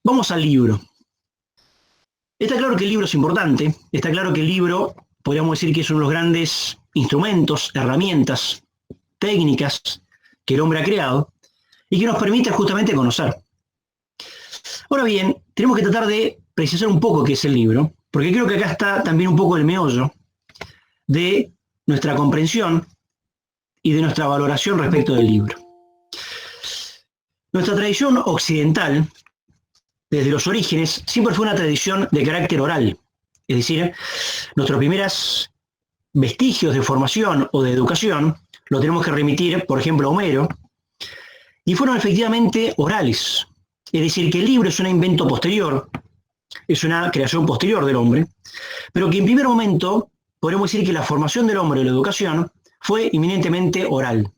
Vamos al libro. Está claro que el libro es importante, está claro que el libro, podríamos decir que es uno de los grandes instrumentos, herramientas, técnicas que el hombre ha creado y que nos permite justamente conocer. Ahora bien, tenemos que tratar de precisar un poco qué es el libro, porque creo que acá está también un poco el meollo de nuestra comprensión y de nuestra valoración respecto del libro. Nuestra tradición occidental, desde los orígenes, siempre fue una tradición de carácter oral, es decir, nuestros primeros vestigios de formación o de educación lo tenemos que remitir, por ejemplo, a Homero, y fueron efectivamente orales. Es decir, que el libro es un invento posterior, es una creación posterior del hombre, pero que en primer momento podemos decir que la formación del hombre y la educación fue eminentemente oral.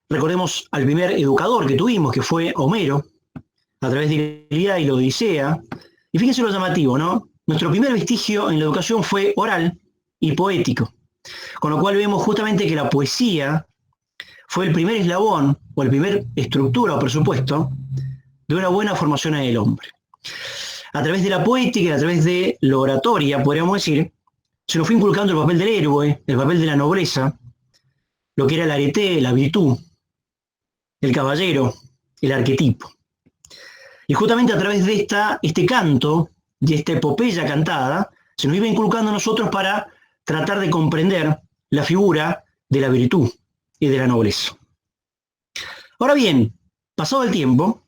Recordemos al primer educador que tuvimos, que fue Homero, a través de la Ilíada y la Odisea. Y fíjense lo llamativo, ¿no? Nuestro primer vestigio en la educación fue oral y poético, con lo cual vemos justamente que la poesía fue el primer eslabón o el primer estructura o presupuesto de una buena formación en el hombre. A través de la poética y a través de la oratoria, podríamos decir, se nos fue inculcando el papel del héroe, el papel de la nobleza, lo que era el arete, la virtud, el caballero, el arquetipo. Y justamente a través de este canto, de esta epopeya cantada, se nos iba inculcando a nosotros para tratar de comprender la figura de la virtud y de la nobleza. Ahora bien, pasado el tiempo,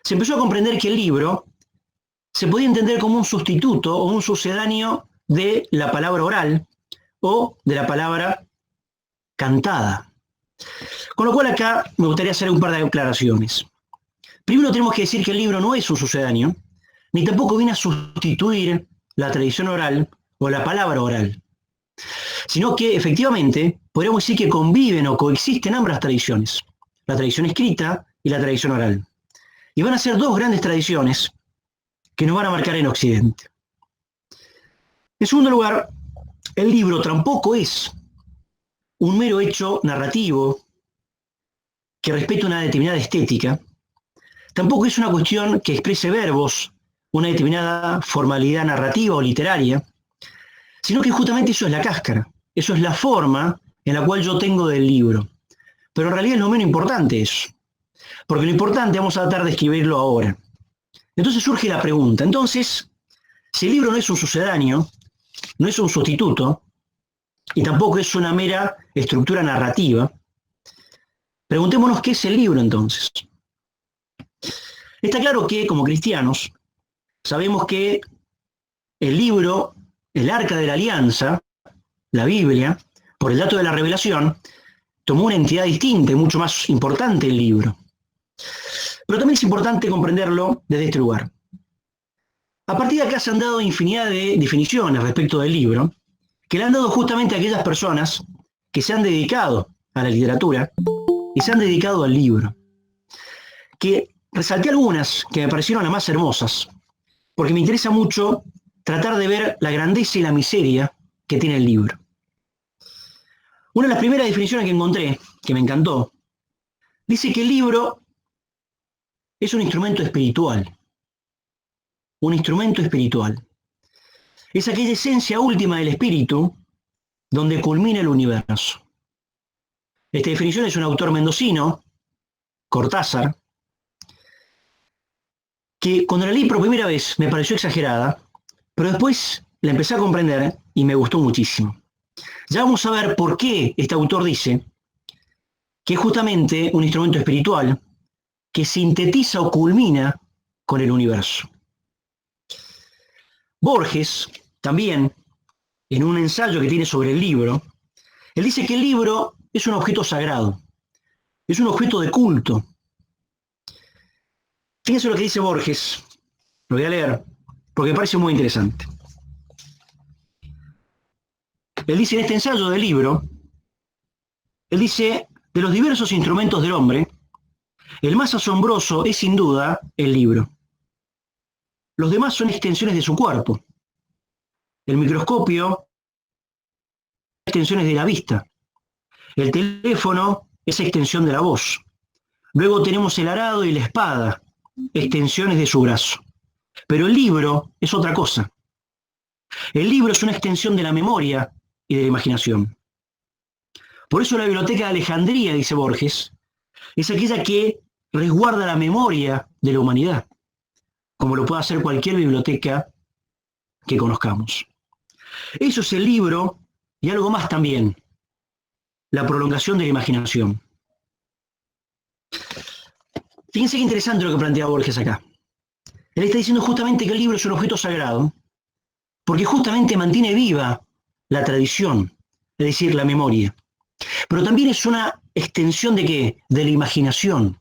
se empezó a comprender que el libro se podía entender como un sustituto o un sucedáneo de la palabra oral o de la palabra cantada. Con lo cual acá me gustaría hacer un par de aclaraciones. Primero tenemos que decir que el libro no es un sucedáneo, ni tampoco viene a sustituir la tradición oral o la palabra oral, sino que efectivamente podríamos decir que conviven o coexisten ambas tradiciones, la tradición escrita y la tradición oral. Y van a ser dos grandes tradiciones que nos van a marcar en Occidente. En segundo lugar, el libro tampoco es un mero hecho narrativo que respeta una determinada estética, tampoco es una cuestión que exprese verbos, una determinada formalidad narrativa o literaria, sino que justamente eso es la cáscara, eso es la forma en la cual yo tengo del libro. Pero en realidad es lo menos importante eso, porque lo importante vamos a tratar de escribirlo ahora. Entonces surge la pregunta, entonces, si el libro no es un sucedáneo, no es un sustituto, y tampoco es una mera estructura narrativa, preguntémonos qué es el libro entonces. Está claro que como cristianos sabemos que el libro, el Arca de la Alianza, la Biblia, por el dato de la revelación, tomó una entidad distinta y mucho más importante el libro. Pero también es importante comprenderlo desde este lugar. A partir de acá se han dado infinidad de definiciones respecto del libro, que le han dado justamente a aquellas personas que se han dedicado a la literatura y se han dedicado al libro. Que resalté algunas que me parecieron las más hermosas, porque me interesa mucho tratar de ver la grandeza y la miseria que tiene el libro. Una de las primeras definiciones que encontré, que me encantó, dice que el libro es un instrumento espiritual. Un instrumento espiritual. Es aquella esencia última del espíritu donde culmina el universo. Esta definición es un autor mendocino, Cortázar, que cuando la leí por primera vez me pareció exagerada, pero después la empecé a comprender y me gustó muchísimo. Ya vamos a ver por qué este autor dice que es justamente un instrumento espiritual que sintetiza o culmina con el universo. Borges, también, en un ensayo que tiene sobre el libro, él dice que el libro es un objeto sagrado, es un objeto de culto. Fíjense lo que dice Borges, lo voy a leer, porque me parece muy interesante. Él dice en este ensayo del libro, él dice, de los diversos instrumentos del hombre, el más asombroso es sin duda el libro. Los demás son extensiones de su cuerpo. El microscopio, extensiones de la vista. El teléfono es extensión de la voz. Luego tenemos el arado y la espada, extensiones de su brazo. Pero el libro es otra cosa. El libro es una extensión de la memoria y de la imaginación. Por eso la biblioteca de Alejandría, dice Borges, es aquella que resguarda la memoria de la humanidad, como lo puede hacer cualquier biblioteca que conozcamos. Eso es el libro y algo más también, la prolongación de la imaginación. Fíjense qué interesante lo que plantea Borges acá. Él está diciendo justamente que el libro es un objeto sagrado, porque justamente mantiene viva la tradición, es decir, la memoria. Pero también es una extensión de ¿qué? De la imaginación.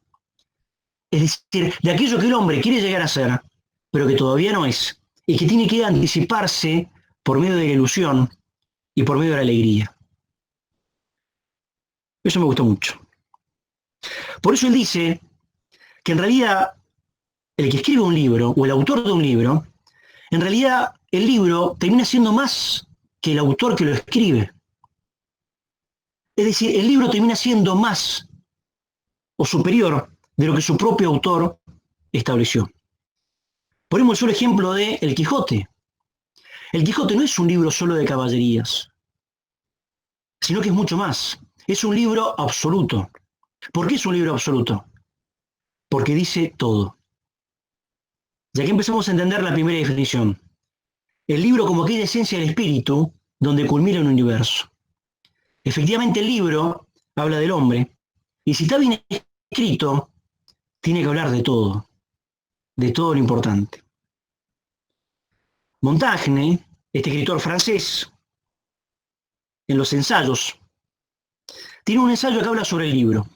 Es decir, de aquello que el hombre quiere llegar a ser, pero que todavía no es, y que tiene que anticiparse por medio de la ilusión y por medio de la alegría. Eso me gustó mucho. Por eso él dice que en realidad el que escribe un libro, o el autor de un libro, en realidad el libro termina siendo más que el autor que lo escribe. Es decir, el libro termina siendo más o superior de lo que su propio autor estableció. Ponemos el solo ejemplo de El Quijote. El Quijote no es un libro solo de caballerías, sino que es mucho más. Es un libro absoluto. ¿Por qué es un libro absoluto? Porque dice todo. Y aquí empezamos a entender la primera definición. El libro como aquella esencia del espíritu donde culmina un universo. Efectivamente, el libro habla del hombre, y si está bien escrito, tiene que hablar de todo lo importante. Montaigne, este escritor francés, en los ensayos, tiene un ensayo que habla sobre el libro.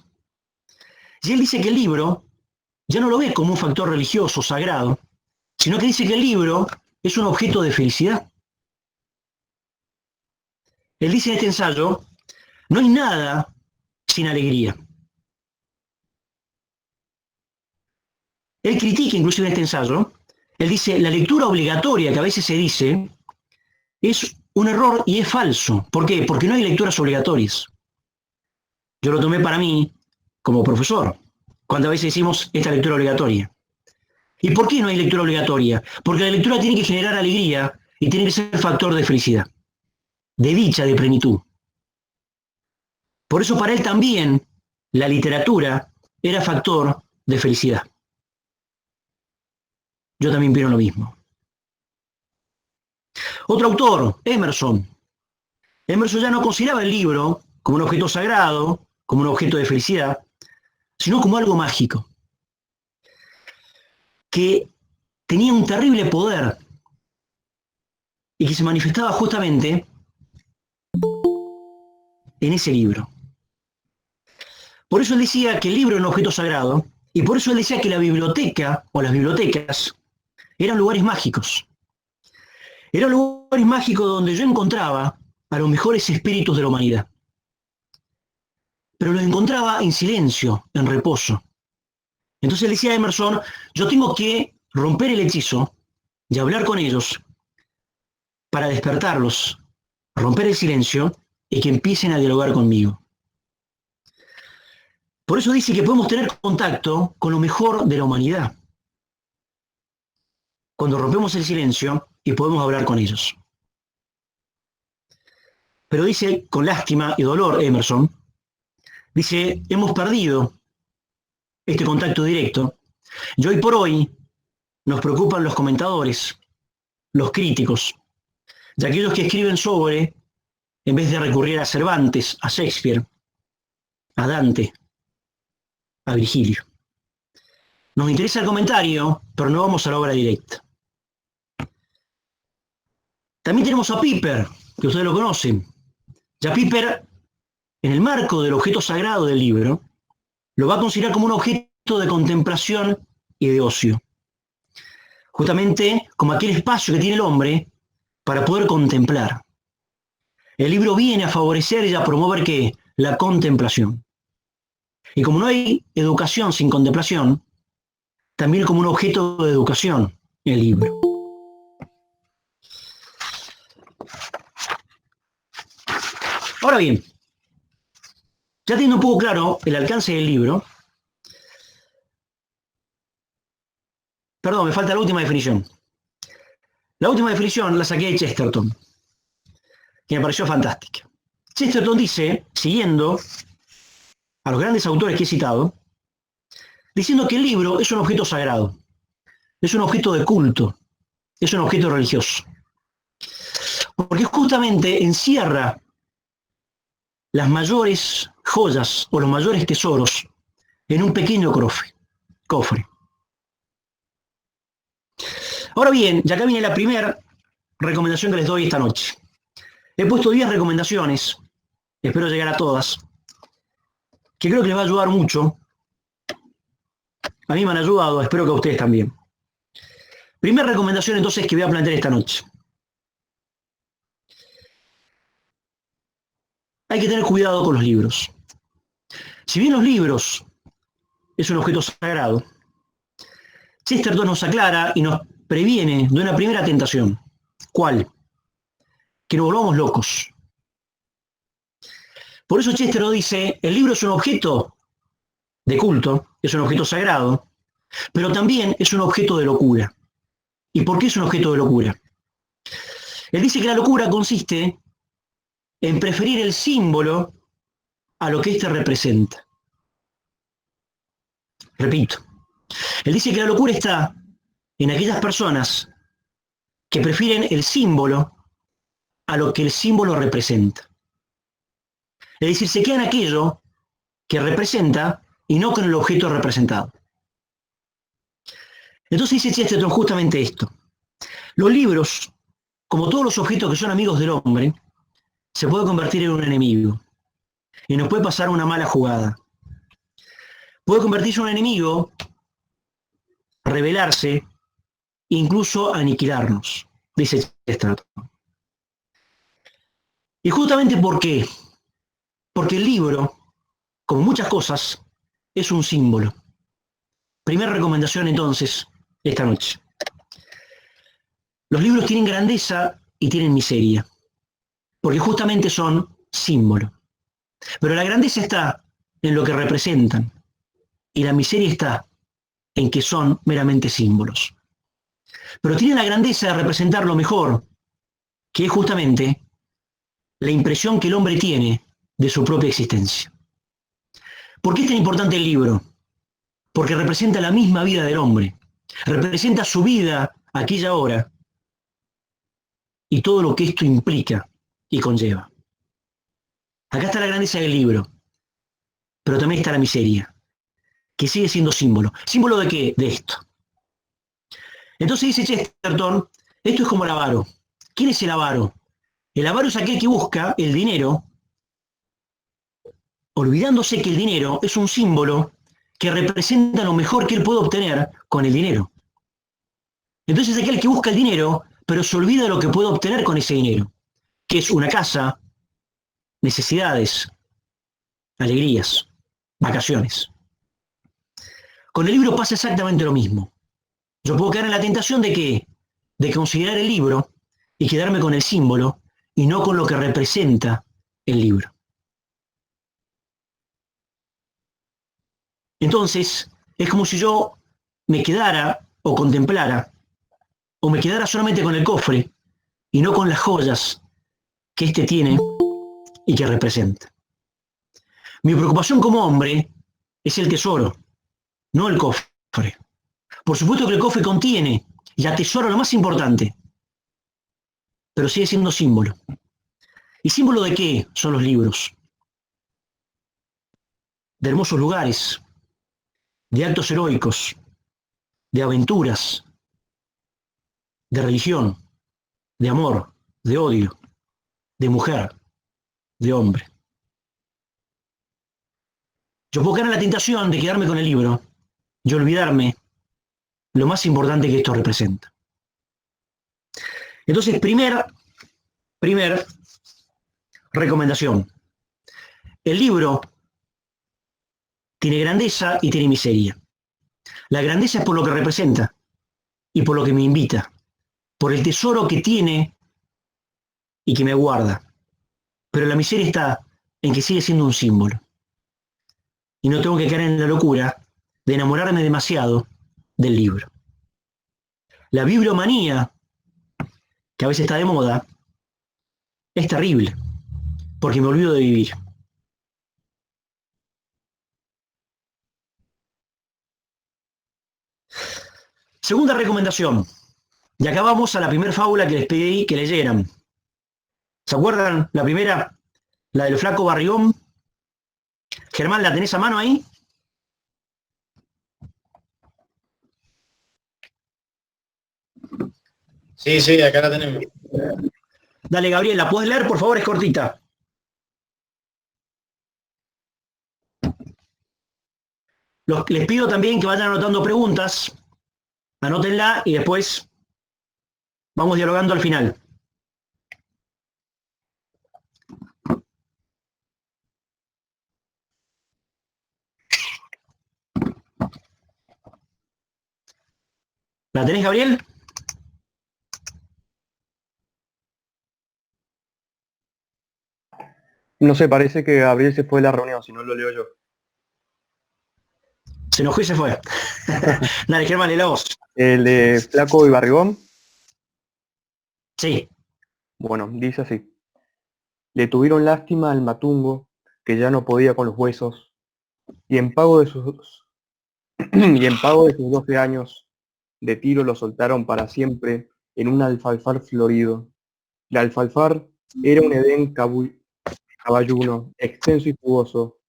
Y él dice que el libro ya no lo ve como un factor religioso, sagrado, sino que dice que el libro es un objeto de felicidad. Él dice en este ensayo, no hay nada sin alegría. Él critica inclusive en este ensayo, él dice, la lectura obligatoria que a veces se dice es un error y es falso. ¿Por qué? Porque no hay lecturas obligatorias. Yo lo tomé para mí como profesor, cuando a veces decimos esta lectura obligatoria. ¿Y por qué no hay lectura obligatoria? Porque la lectura tiene que generar alegría y tiene que ser factor de felicidad, de dicha, de plenitud. Por eso para él también la literatura era factor de felicidad. Yo también pienso lo mismo. Otro autor, Emerson. Emerson ya no consideraba el libro como un objeto sagrado, como un objeto de felicidad, sino como algo mágico, que tenía un terrible poder y que se manifestaba justamente en ese libro. Por eso él decía que el libro era un objeto sagrado, y por eso él decía que la biblioteca o las bibliotecas eran lugares mágicos. Eran lugares mágicos donde yo encontraba a los mejores espíritus de la humanidad. Pero los encontraba en silencio, en reposo. Entonces le decía a Emerson, yo tengo que romper el hechizo y hablar con ellos para despertarlos, romper el silencio y que empiecen a dialogar conmigo. Por eso dice que podemos tener contacto con lo mejor de la humanidad, cuando rompemos el silencio y podemos hablar con ellos. Pero dice, con lástima y dolor, Emerson, dice, hemos perdido este contacto directo y hoy por hoy nos preocupan los comentadores, los críticos, y aquellos que escriben sobre, en vez de recurrir a Cervantes, a Shakespeare, a Dante, a Virgilio. Nos interesa el comentario, pero no vamos a la obra directa. También tenemos a Piper, que ustedes lo conocen. Ya Piper, en el marco del objeto sagrado del libro, lo va a considerar como un objeto de contemplación y de ocio. Justamente como aquel espacio que tiene el hombre para poder contemplar. El libro viene a favorecer y a promover ¿qué? La contemplación. Y como no hay educación sin contemplación, también como un objeto de educación el libro. Ahora bien, ya teniendo un poco claro el alcance del libro, Perdón, me falta la última definición. La última definición la saqué de Chesterton, que me pareció fantástica. Chesterton dice, siguiendo a los grandes autores que he citado, diciendo que el libro es un objeto sagrado, es un objeto de culto, es un objeto religioso. Porque justamente encierra las mayores joyas o los mayores tesoros en un pequeño cofre. Ahora bien, ya acá viene la primera recomendación que les doy esta noche. He puesto 10 recomendaciones, espero llegar a todas, que creo que les va a ayudar mucho. A mí me han ayudado, espero que a ustedes también. Primera recomendación entonces que voy a plantear esta noche. Hay que tener cuidado con los libros. Si bien los libros es un objeto sagrado, Chesterton nos aclara y nos previene de una primera tentación. ¿Cuál? Que nos volvamos locos. Por eso Chesterton dice, el libro es un objeto de culto, es un objeto sagrado, pero también es un objeto de locura. ¿Y por qué es un objeto de locura? Él dice que la locura consiste en preferir el símbolo a lo que éste representa. Repito, él dice que la locura está en aquellas personas que prefieren el símbolo a lo que el símbolo representa. Es decir, se queda en aquello que representa y no con el objeto representado. Entonces dice Chesterton justamente esto. Los libros, como todos los objetos que son amigos del hombre, se puede convertir en un enemigo y nos puede pasar una mala jugada. Puede convertirse en un enemigo, rebelarse, incluso aniquilarnos, dice Chesterton. ¿Y justamente por qué? Porque el libro, como muchas cosas, es un símbolo. Primera recomendación entonces, esta noche. Los libros tienen grandeza y tienen miseria, porque justamente son símbolos. Pero la grandeza está en lo que representan y la miseria está en que son meramente símbolos. Pero tienen la grandeza de representar lo mejor, que es justamente la impresión que el hombre tiene de su propia existencia. ¿Por qué es tan importante el libro? Porque representa la misma vida del hombre, representa su vida aquella hora y todo lo que esto implica y conlleva. Acá está la grandeza del libro, pero también está la miseria, que sigue siendo símbolo. ¿Símbolo de qué? De esto. Entonces dice Chesterton, esto es como el avaro. ¿Quién es el avaro? El avaro es aquel que busca el dinero, olvidándose que el dinero es un símbolo que representa lo mejor que él puede obtener con el dinero. Entonces es aquel que busca el dinero, pero se olvida de lo que puede obtener con ese dinero, que es una casa, necesidades, alegrías, vacaciones. Con el libro pasa exactamente lo mismo. Yo puedo caer en la tentación de ¿qué? De considerar el libro y quedarme con el símbolo y no con lo que representa el libro. Entonces, es como si yo me quedara o contemplara o me quedara solamente con el cofre y no con las joyas que éste tiene y que representa. Mi preocupación como hombre es el tesoro, no el cofre. Por supuesto que el cofre contiene y atesora lo más importante, pero sigue siendo símbolo. ¿Y símbolo de qué son los libros? De hermosos lugares, de actos heroicos, de aventuras, de religión, de amor, de odio, de mujer, de hombre. Yo puedo caer en la tentación de quedarme con el libro y olvidarme lo más importante que esto representa. Entonces, primer recomendación. El libro tiene grandeza y tiene miseria. La grandeza es por lo que representa y por lo que me invita, por el tesoro que tiene y que me guarda. Pero la miseria está en que sigue siendo un símbolo. Y no tengo que caer en la locura de enamorarme demasiado del libro. La bibliomanía, que a veces está de moda, es terrible, porque me olvido de vivir. Segunda recomendación. Y acá vamos a la primera fábula que les pedí que leyeran. ¿Se acuerdan? La primera, la del flaco barrigón. Germán, ¿la tenés a mano ahí? Sí, sí, acá la tenemos. Dale, Gabriel, ¿la puedes leer? Por favor, es cortita. Les pido también que vayan anotando preguntas. Anótenla y después vamos dialogando al final. ¿La tenés, Gabriel? No sé, parece que Gabriel se fue de la reunión, si no lo leo yo. Se enojó y se fue. Dale, Germán, lee la voz. El de Flaco y Barrigón, Sí. bueno, dice así. Le tuvieron lástima al matungo, que ya no podía con los huesos, y en pago de sus, y en pago de sus 12 años de tiro lo soltaron para siempre en un alfalfar florido. El alfalfar era un Edén caballuno, extenso y jugoso,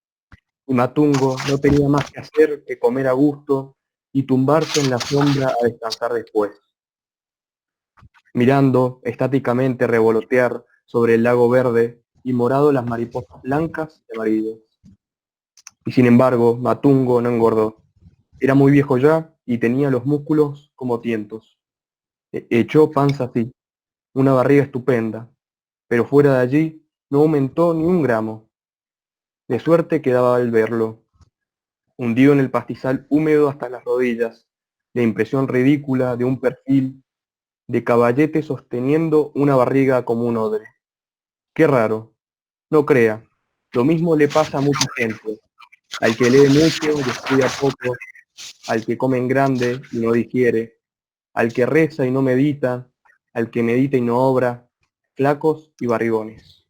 y Matungo no tenía más que hacer que comer a gusto y tumbarse en la sombra a descansar después, mirando estáticamente revolotear sobre el lago verde y morado las mariposas blancas y amarillas. Y sin embargo, Matungo no engordó. Era muy viejo ya y tenía los músculos como tientos. Echó panza así, una barriga estupenda, pero fuera de allí no aumentó ni un gramo. De suerte quedaba al verlo, hundido en el pastizal húmedo hasta las rodillas, la impresión ridícula de un perfil de caballete sosteniendo una barriga como un odre. Qué raro, no crea, lo mismo le pasa a mucha gente, al que lee mucho y estudia poco, al que come en grande y no digiere, al que reza y no medita, al que medita y no obra, flacos y barrigones.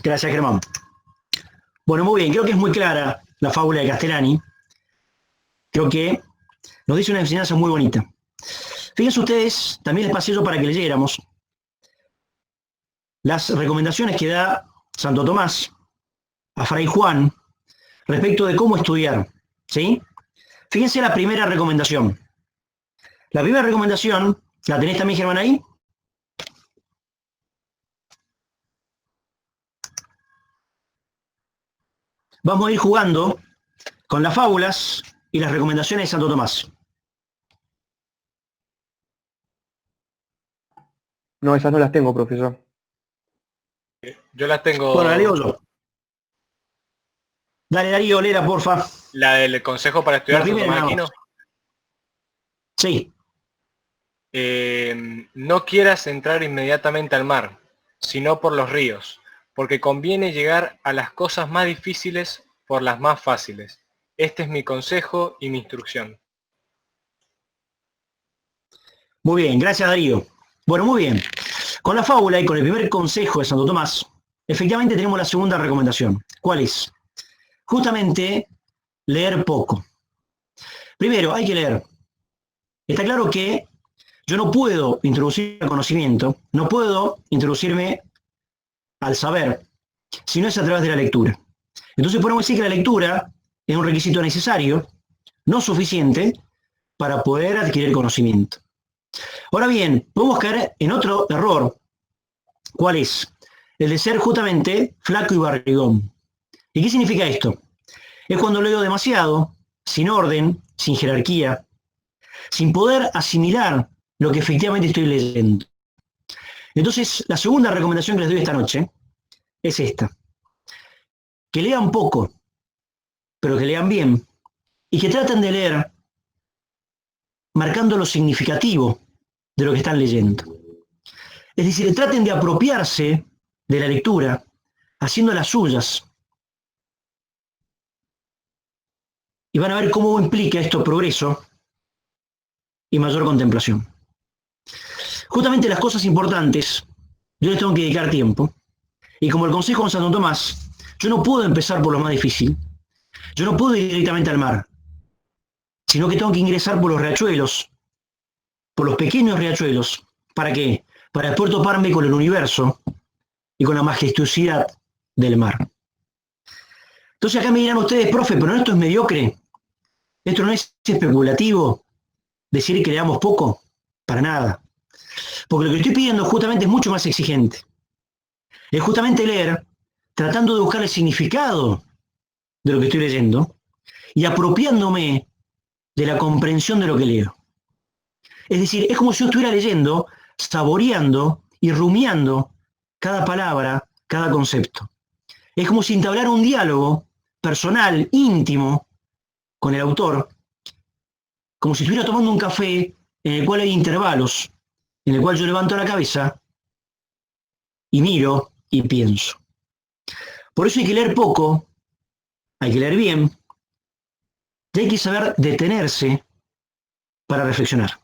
Gracias, Germán. Bueno, muy bien. Creo que es muy clara la fábula de Castellani. Creo que nos dice una enseñanza muy bonita. Fíjense ustedes, también les pasé yo para que leyéramos las recomendaciones que da Santo Tomás a Fray Juan respecto de cómo estudiar. ¿Sí? Fíjense la primera recomendación. La primera recomendación, ¿la tenés también, Germán, ahí? Vamos a ir jugando con las fábulas y las recomendaciones de Santo Tomás. No, esas no las tengo, profesor. Yo las Bueno, la leo tengo. yo. Dale, Darío, léela, porfa. La del consejo para La estudiar Santo primera Tomás de nada Aquino. más. Sí. No quieras entrar inmediatamente al mar, sino por los ríos, porque conviene llegar a las cosas más difíciles por las más fáciles. Este es mi consejo y mi instrucción. Muy bien, gracias, Darío. Bueno, muy bien. Con la fábula y con el primer consejo de Santo Tomás, efectivamente tenemos la segunda recomendación. ¿Cuál es? Justamente leer poco. Primero, hay que leer. Está claro que yo no puedo introducir el conocimiento, no puedo introducirme al saber, si no es a través de la lectura. Entonces podemos decir que la lectura es un requisito necesario, no suficiente, para poder adquirir conocimiento. Ahora bien, podemos caer en otro error. ¿Cuál es? El de ser justamente flaco y barrigón. ¿Y qué significa esto? Es cuando leo demasiado, sin orden, sin jerarquía, sin poder asimilar lo que efectivamente estoy leyendo. Entonces, la segunda recomendación que les doy esta noche es esta. Que lean poco, pero que lean bien, y que traten de leer marcando lo significativo de lo que están leyendo. Es decir, que traten de apropiarse de la lectura, haciendo las suyas, y van a ver cómo implica esto progreso y mayor contemplación. Justamente las cosas importantes, yo les tengo que dedicar tiempo. Y como el consejo de Santo Tomás, yo no puedo empezar por lo más difícil. Yo no puedo ir directamente al mar, sino que tengo que ingresar por los riachuelos, por los pequeños riachuelos. ¿Para qué? Para después toparme con el universo y con la majestuosidad del mar. Entonces acá me dirán ustedes, profe, pero esto es mediocre. Esto no es especulativo. Decir que le damos poco, para nada. Porque lo que estoy pidiendo justamente es mucho más exigente. Es justamente leer, tratando de buscar el significado de lo que estoy leyendo y apropiándome de la comprensión de lo que leo. Es decir, es como si yo estuviera leyendo, saboreando y rumiando cada palabra, cada concepto. Es como si entablara un diálogo personal, íntimo, con el autor, como si estuviera tomando un café en el cual hay intervalos, en el cual yo levanto la cabeza y miro y pienso. Por eso hay que leer poco, hay que leer bien, y hay que saber detenerse para reflexionar.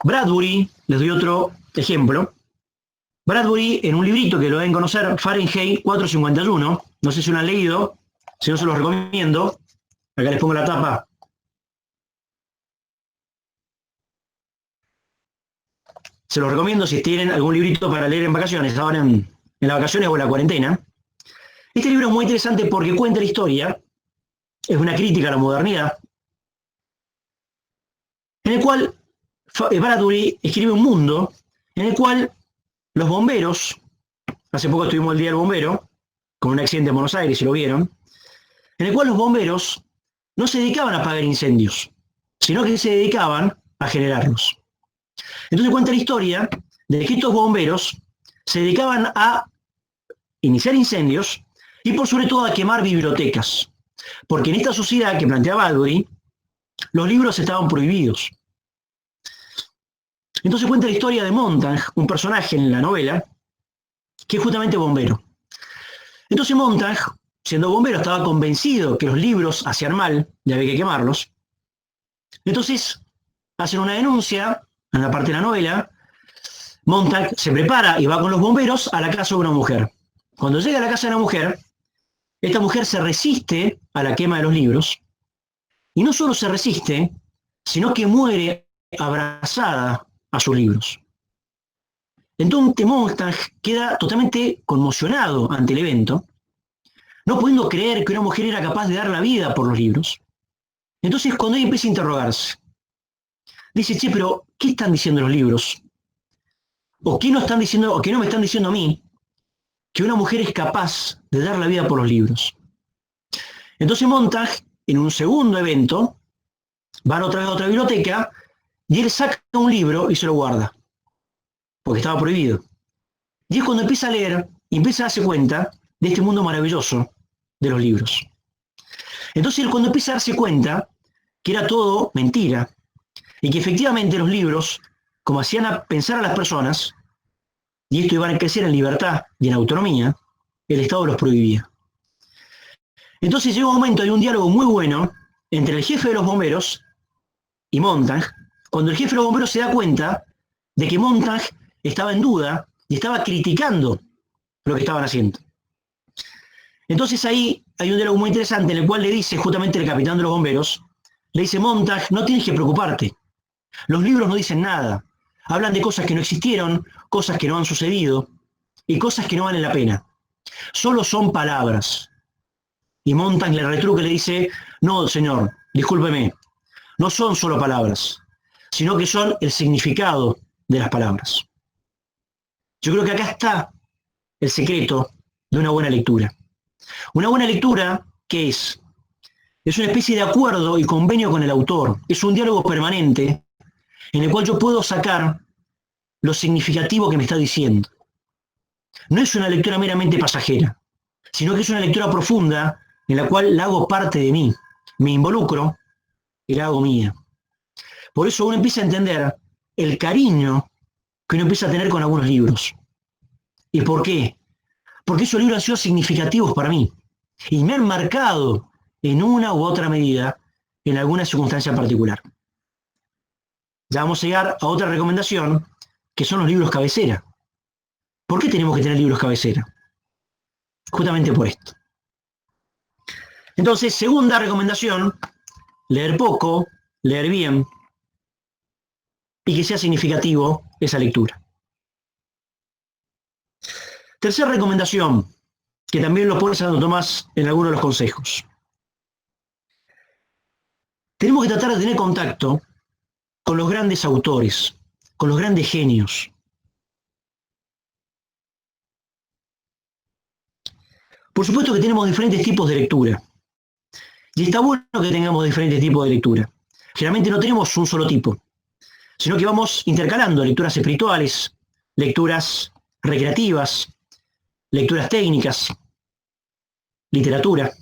Bradbury, les doy otro ejemplo. Bradbury, en un librito que lo deben conocer, Fahrenheit 451, no sé si lo han leído, si no se los recomiendo, acá les pongo la tapa. Se los recomiendo si tienen algún librito para leer en vacaciones, ahora en las vacaciones o en la cuarentena. Este libro es muy interesante porque cuenta la historia, es una crítica a la modernidad, en el cual Bradbury escribe un mundo en el cual los bomberos, hace poco estuvimos el Día del Bombero, con un accidente en Buenos Aires, si lo vieron, en el cual los bomberos no se dedicaban a apagar incendios, sino que se dedicaban a generarlos. Entonces cuenta la historia de que estos bomberos se dedicaban a iniciar incendios y por sobre todo a quemar bibliotecas, porque en esta sociedad que planteaba Bradbury, los libros estaban prohibidos. Entonces cuenta la historia de Montag, un personaje en la novela, que es justamente bombero. Entonces Montag, siendo bombero, estaba convencido que los libros hacían mal y había que quemarlos. Entonces hacen una denuncia en la parte de la novela. Montag se prepara y va con los bomberos a la casa de una mujer. Cuando llega a la casa de la mujer, esta mujer se resiste a la quema de los libros, y no solo se resiste, sino que muere abrazada a sus libros. Entonces Montag queda totalmente conmocionado ante el evento, no pudiendo creer que una mujer era capaz de dar la vida por los libros. Entonces cuando ella empieza a interrogarse, dice, che, pero ¿qué están diciendo los libros? ¿O qué no están diciendo, o qué no me están diciendo a mí que una mujer es capaz de dar la vida por los libros? Entonces Montag, en un segundo evento, van otra vez a otra biblioteca y él saca un libro y se lo guarda, porque estaba prohibido. Y es cuando empieza a leer y empieza a darse cuenta de este mundo maravilloso de los libros. Entonces él cuando empieza a darse cuenta que era todo mentira y que efectivamente los libros, como hacían a pensar a las personas, y esto iba a crecer en libertad y en autonomía, el Estado los prohibía. Entonces llega un momento, hay un diálogo muy bueno entre el jefe de los bomberos y Montag, cuando el jefe de los bomberos se da cuenta de que Montag estaba en duda y estaba criticando lo que estaban haciendo. Entonces ahí hay un diálogo muy interesante en el cual le dice justamente el capitán de los bomberos, le dice, Montag, no tienes que preocuparte, los libros no dicen nada, hablan de cosas que no existieron, cosas que no han sucedido y cosas que no valen la pena, solo son palabras. Y Montag le retruca y le dice, no, señor, discúlpeme, no son solo palabras, sino que son el significado de las palabras. Yo creo que acá está el secreto de una buena lectura. Una buena lectura, ¿qué es? Es una especie de acuerdo y convenio con el autor. Es un diálogo permanente en el cual yo puedo sacar lo significativo que me está diciendo. No es una lectura meramente pasajera, sino que es una lectura profunda en la cual la hago parte de mí, me involucro y la hago mía. Por eso uno empieza a entender el cariño que uno empieza a tener con algunos libros. ¿Y por qué? Porque esos libros han sido significativos para mí y me han marcado en una u otra medida en alguna circunstancia particular. Ya vamos a llegar a otra recomendación, que son los libros cabecera. ¿Por qué tenemos que tener libros cabecera? Justamente por esto. Entonces, segunda recomendación, leer poco, leer bien, y que sea significativo esa lectura. Tercera recomendación, que también lo pone Santo Tomás en algunos de los consejos. Tenemos que tratar de tener contacto con los grandes autores, con los grandes genios. Por supuesto que tenemos diferentes tipos de lectura. Y está bueno que tengamos diferentes tipos de lectura. Generalmente no tenemos un solo tipo, sino que vamos intercalando lecturas espirituales, lecturas recreativas, lecturas técnicas, literatura.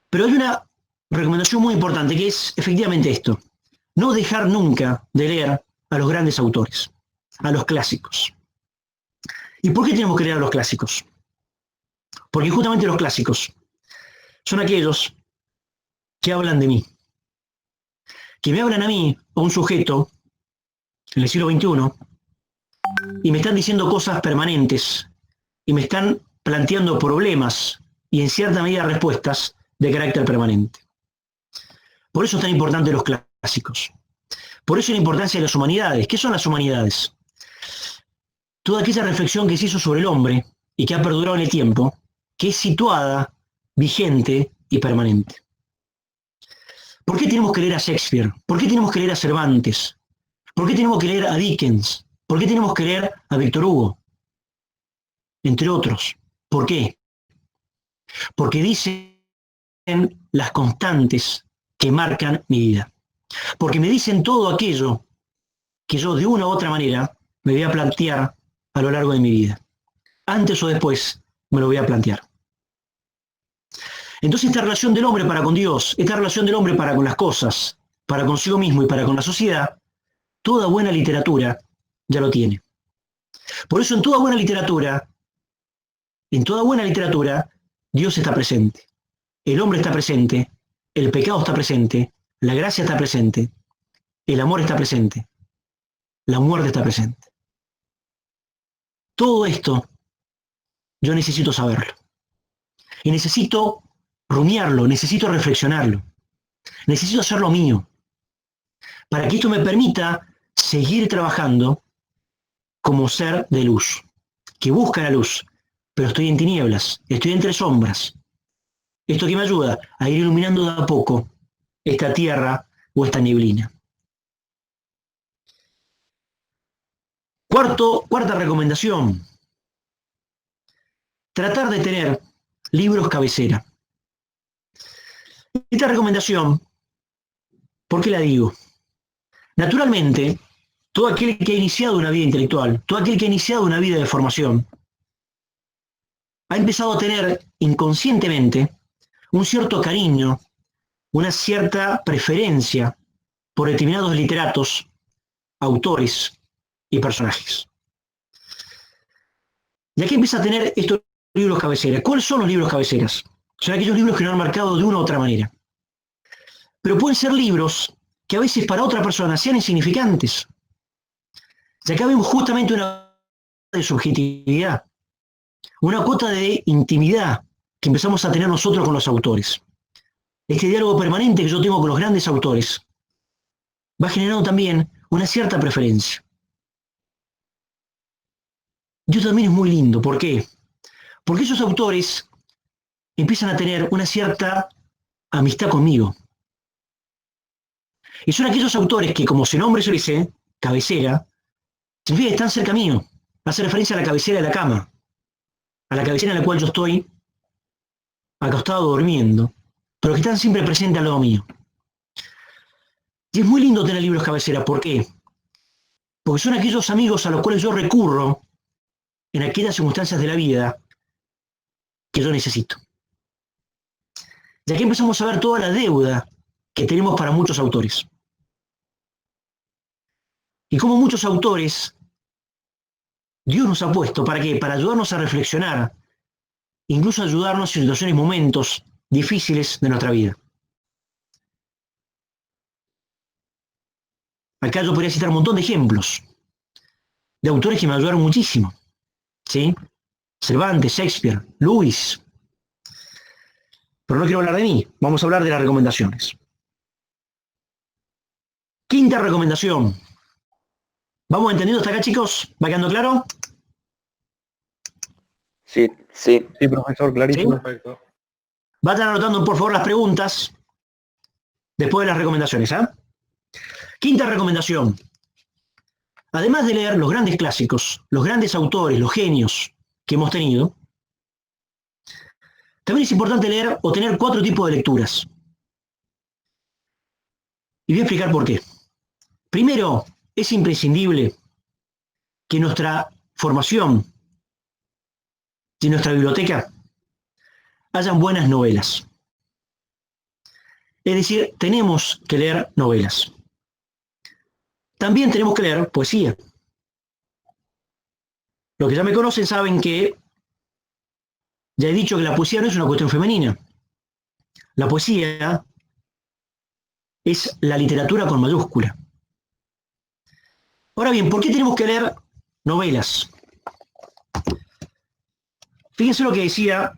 Pero hay una recomendación muy importante que es efectivamente esto: no dejar nunca de leer a los grandes autores, a los clásicos. ¿Y por qué tenemos que leer a los clásicos? Porque justamente los clásicos son aquellos que hablan de mí, que me hablan a mí, a un sujeto en el siglo XXI, y me están diciendo cosas permanentes, y me están planteando problemas y en cierta medida respuestas de carácter permanente. Por eso es tan importante los clásicos. Por eso la importancia de las humanidades. ¿Qué son las humanidades? Toda aquella reflexión que se hizo sobre el hombre y que ha perdurado en el tiempo, que es situada, vigente y permanente. ¿Por qué tenemos que leer a Shakespeare? ¿Por qué tenemos que leer a Cervantes? ¿Por qué tenemos que leer a Dickens? ¿Por qué tenemos que leer a Víctor Hugo? Entre otros. ¿Por qué? Porque dicen las constantes que marcan mi vida. Porque me dicen todo aquello que yo de una u otra manera me voy a plantear a lo largo de mi vida. Antes o después me lo voy a plantear. Entonces esta relación del hombre para con Dios, esta relación del hombre para con las cosas, para consigo mismo y para con la sociedad, toda buena literatura ya lo tiene. Por eso en toda buena literatura, Dios está presente. El hombre está presente, el pecado está presente, la gracia está presente, el amor está presente, la muerte está presente. Todo esto yo necesito saberlo. Y necesito rumiarlo, necesito reflexionarlo, necesito hacerlo mío, para que esto me permita seguir trabajando como ser de luz, que busca la luz, pero estoy en tinieblas, estoy entre sombras. Esto que me ayuda a ir iluminando de a poco esta tierra o esta neblina. Cuarta recomendación: tratar de tener libros cabecera. Esta recomendación, ¿por qué la digo? Naturalmente, todo aquel que ha iniciado una vida intelectual, todo aquel que ha iniciado una vida de formación, ha empezado a tener inconscientemente un cierto cariño, una cierta preferencia por determinados literatos, autores y personajes. Y aquí empieza a tener estos libros cabeceras. ¿Cuáles son los libros cabeceras? Son aquellos libros que nos han marcado de una u otra manera. Pero pueden ser libros que a veces para otra persona sean insignificantes. Y acá vemos justamente una de subjetividad, una cuota de intimidad que empezamos a tener nosotros con los autores. Este diálogo permanente que yo tengo con los grandes autores va generando también una cierta preferencia. Dios también es muy lindo. ¿Por qué? Porque esos autores empiezan a tener una cierta amistad conmigo. Y son aquellos autores que, como su nombre se dice, cabecera, significa que están cerca mío. Hace referencia a la cabecera de la cama, a la cabecera en la cual yo estoy acostado durmiendo, pero que están siempre presentes al lado mío. Y es muy lindo tener libros cabecera. ¿Por qué? Porque son aquellos amigos a los cuales yo recurro en aquellas circunstancias de la vida que yo necesito. Y aquí empezamos a ver toda la deuda que tenemos para muchos autores. Y como muchos autores, Dios nos ha puesto, ¿para qué? Para ayudarnos a reflexionar, incluso ayudarnos en situaciones, momentos difíciles de nuestra vida. Acá yo podría citar un montón de ejemplos de autores que me ayudaron muchísimo, ¿sí? Cervantes, Shakespeare, Lewis. Pero no quiero hablar de mí, vamos a hablar de las recomendaciones. Quinta recomendación. ¿Vamos entendiendo hasta acá, chicos? ¿Va quedando claro? Sí, sí. Sí, profesor, clarísimo. Perfecto. Vayan anotando, por favor, las preguntas después de las recomendaciones, ¿ah? Quinta recomendación. Además de leer los grandes clásicos, los grandes autores, los genios que hemos tenido, también es importante leer o tener 4 tipos de lecturas. Y voy a explicar por qué. Primero, es imprescindible que nuestra formación y nuestra biblioteca hayan buenas novelas. Es decir, tenemos que leer novelas. También tenemos que leer poesía. Los que ya me conocen saben que ya he dicho que la poesía no es una cuestión femenina. La poesía es la literatura con mayúscula. Ahora bien, ¿por qué tenemos que leer novelas? Fíjense lo que decía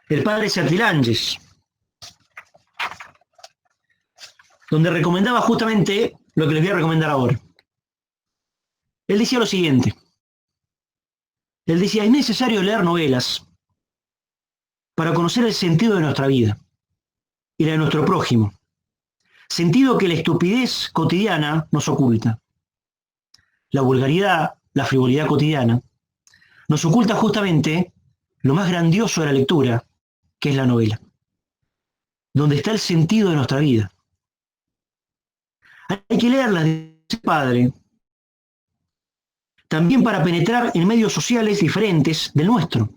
el padre Sertilanges, donde recomendaba justamente lo que les voy a recomendar ahora. Él decía lo siguiente. Él decía, es necesario leer novelas para conocer el sentido de nuestra vida y la de nuestro prójimo. Sentido que la estupidez cotidiana nos oculta. La vulgaridad, la frivolidad cotidiana, nos oculta justamente lo más grandioso de la lectura, que es la novela, donde está el sentido de nuestra vida. Hay que leerlas, dice el padre, también para penetrar en medios sociales diferentes del nuestro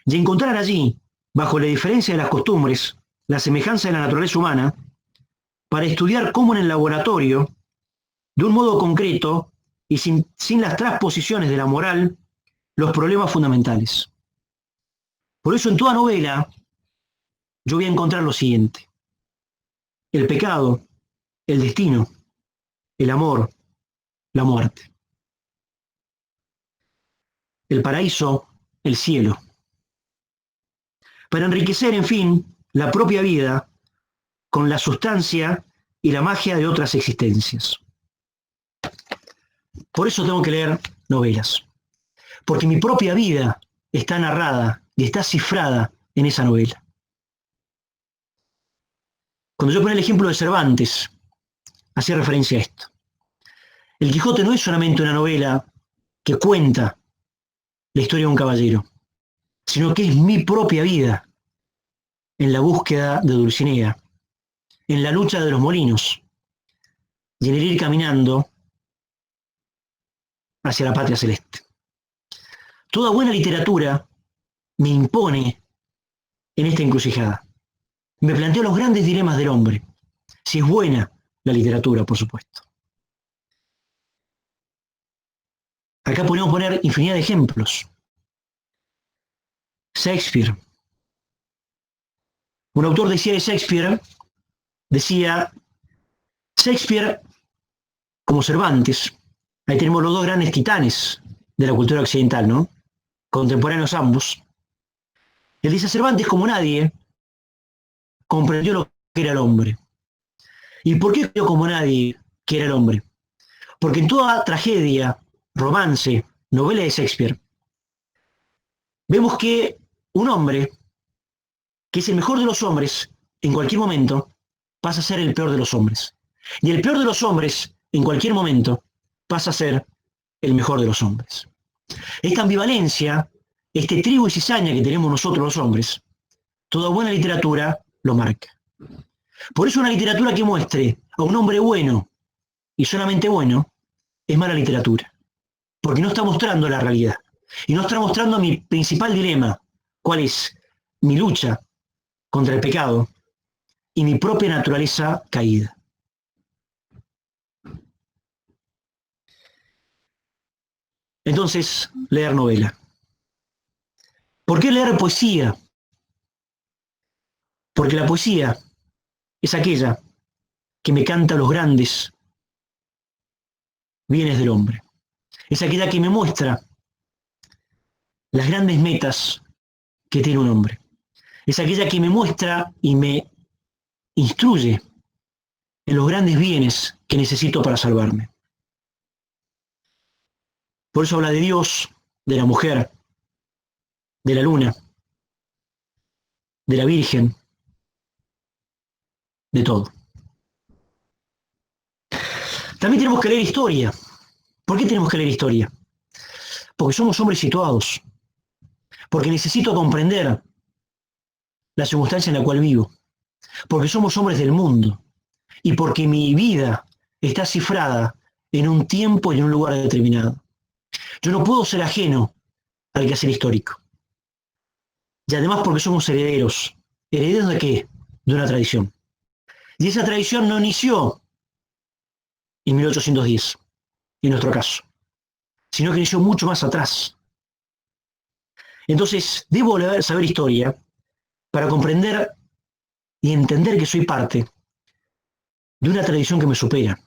y encontrar allí, bajo la diferencia de las costumbres, la semejanza de la naturaleza humana, para estudiar cómo en el laboratorio, de un modo concreto y sin las transposiciones de la moral, los problemas fundamentales. Por eso en toda novela yo voy a encontrar lo siguiente: el pecado, el destino, el amor, la muerte. El paraíso, el cielo. Para enriquecer, en fin, la propia vida con la sustancia y la magia de otras existencias. Por eso tengo que leer novelas. Porque mi propia vida está narrada y está cifrada en esa novela. Cuando yo ponía el ejemplo de Cervantes, hacía referencia a esto. El Quijote no es solamente una novela que cuenta la historia de un caballero, sino que es mi propia vida en la búsqueda de Dulcinea, en la lucha de los molinos y en el ir caminando hacia la patria celeste. Toda buena literatura me impone en esta encrucijada. Me planteo los grandes dilemas del hombre, si es buena la literatura, por supuesto. Acá podemos poner infinidad de ejemplos. Shakespeare. Un autor decía de Shakespeare, Shakespeare como Cervantes. Ahí tenemos los dos grandes titanes de la cultura occidental, ¿no? Contemporáneos ambos. Él dice, Cervantes como nadie comprendió lo que era el hombre. ¿Y por qué creyó como nadie que era el hombre? Porque en toda tragedia, romance, novela de Shakespeare, vemos que un hombre, que es el mejor de los hombres, en cualquier momento, pasa a ser el peor de los hombres. Y el peor de los hombres, en cualquier momento, pasa a ser el mejor de los hombres. Esta ambivalencia, este trigo y cizaña que tenemos nosotros los hombres, toda buena literatura lo marca. Por eso una literatura que muestre a un hombre bueno y solamente bueno, es mala literatura. Porque no está mostrando la realidad. Y no está mostrando mi principal dilema, cuál es mi lucha contra el pecado y mi propia naturaleza caída. Entonces, leer novela. ¿Por qué leer poesía? Porque la poesía es aquella que me canta los grandes bienes del hombre. Es aquella que me muestra las grandes metas que tiene un hombre. Es aquella que me muestra y me instruye en los grandes bienes que necesito para salvarme. Por eso habla de Dios, de la mujer, de la luna, de la Virgen, de todo. También tenemos que leer historia. ¿Por qué tenemos que leer historia? Porque somos hombres situados. Porque necesito comprender la circunstancia en la cual vivo. Porque somos hombres del mundo. Y porque mi vida está cifrada en un tiempo y en un lugar determinado. Yo no puedo ser ajeno al quehacer histórico. Y además porque somos herederos. ¿Herederos de qué? De una tradición. Y esa tradición no inició en 1810, en nuestro caso, sino que inició mucho más atrás. Entonces, debo saber historia para comprender y entender que soy parte de una tradición que me supera.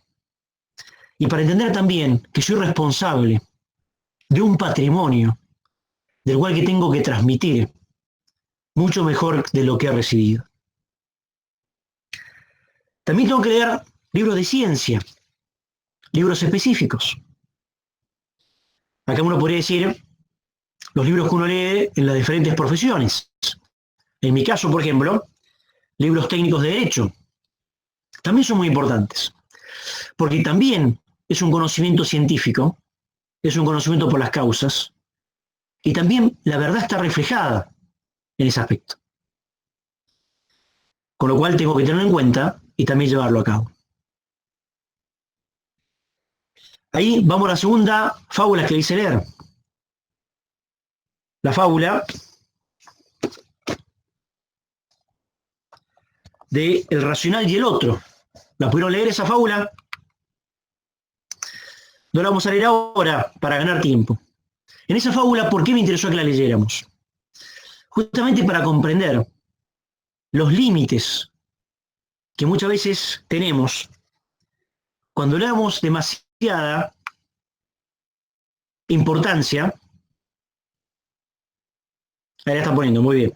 Y para entender también que soy responsable de un patrimonio del cual que tengo que transmitir mucho mejor de lo que he recibido. También tengo que leer libros de ciencia, libros específicos. Acá uno podría decir los libros que uno lee en las diferentes profesiones. En mi caso, por ejemplo, libros técnicos de derecho. También son muy importantes, porque también es un conocimiento científico, es un conocimiento por las causas, y también la verdad está reflejada en ese aspecto. Con lo cual tengo que tenerlo en cuenta y también llevarlo a cabo. Ahí vamos a la segunda fábula que le hice leer. La fábula de El racional y el otro. ¿La pudieron leer esa fábula? No la vamos a leer ahora para ganar tiempo. En esa fábula, ¿por qué me interesó que la leyéramos? Justamente para comprender los límites que muchas veces tenemos cuando le damos demasiada importancia. Ahí la están poniendo, muy bien.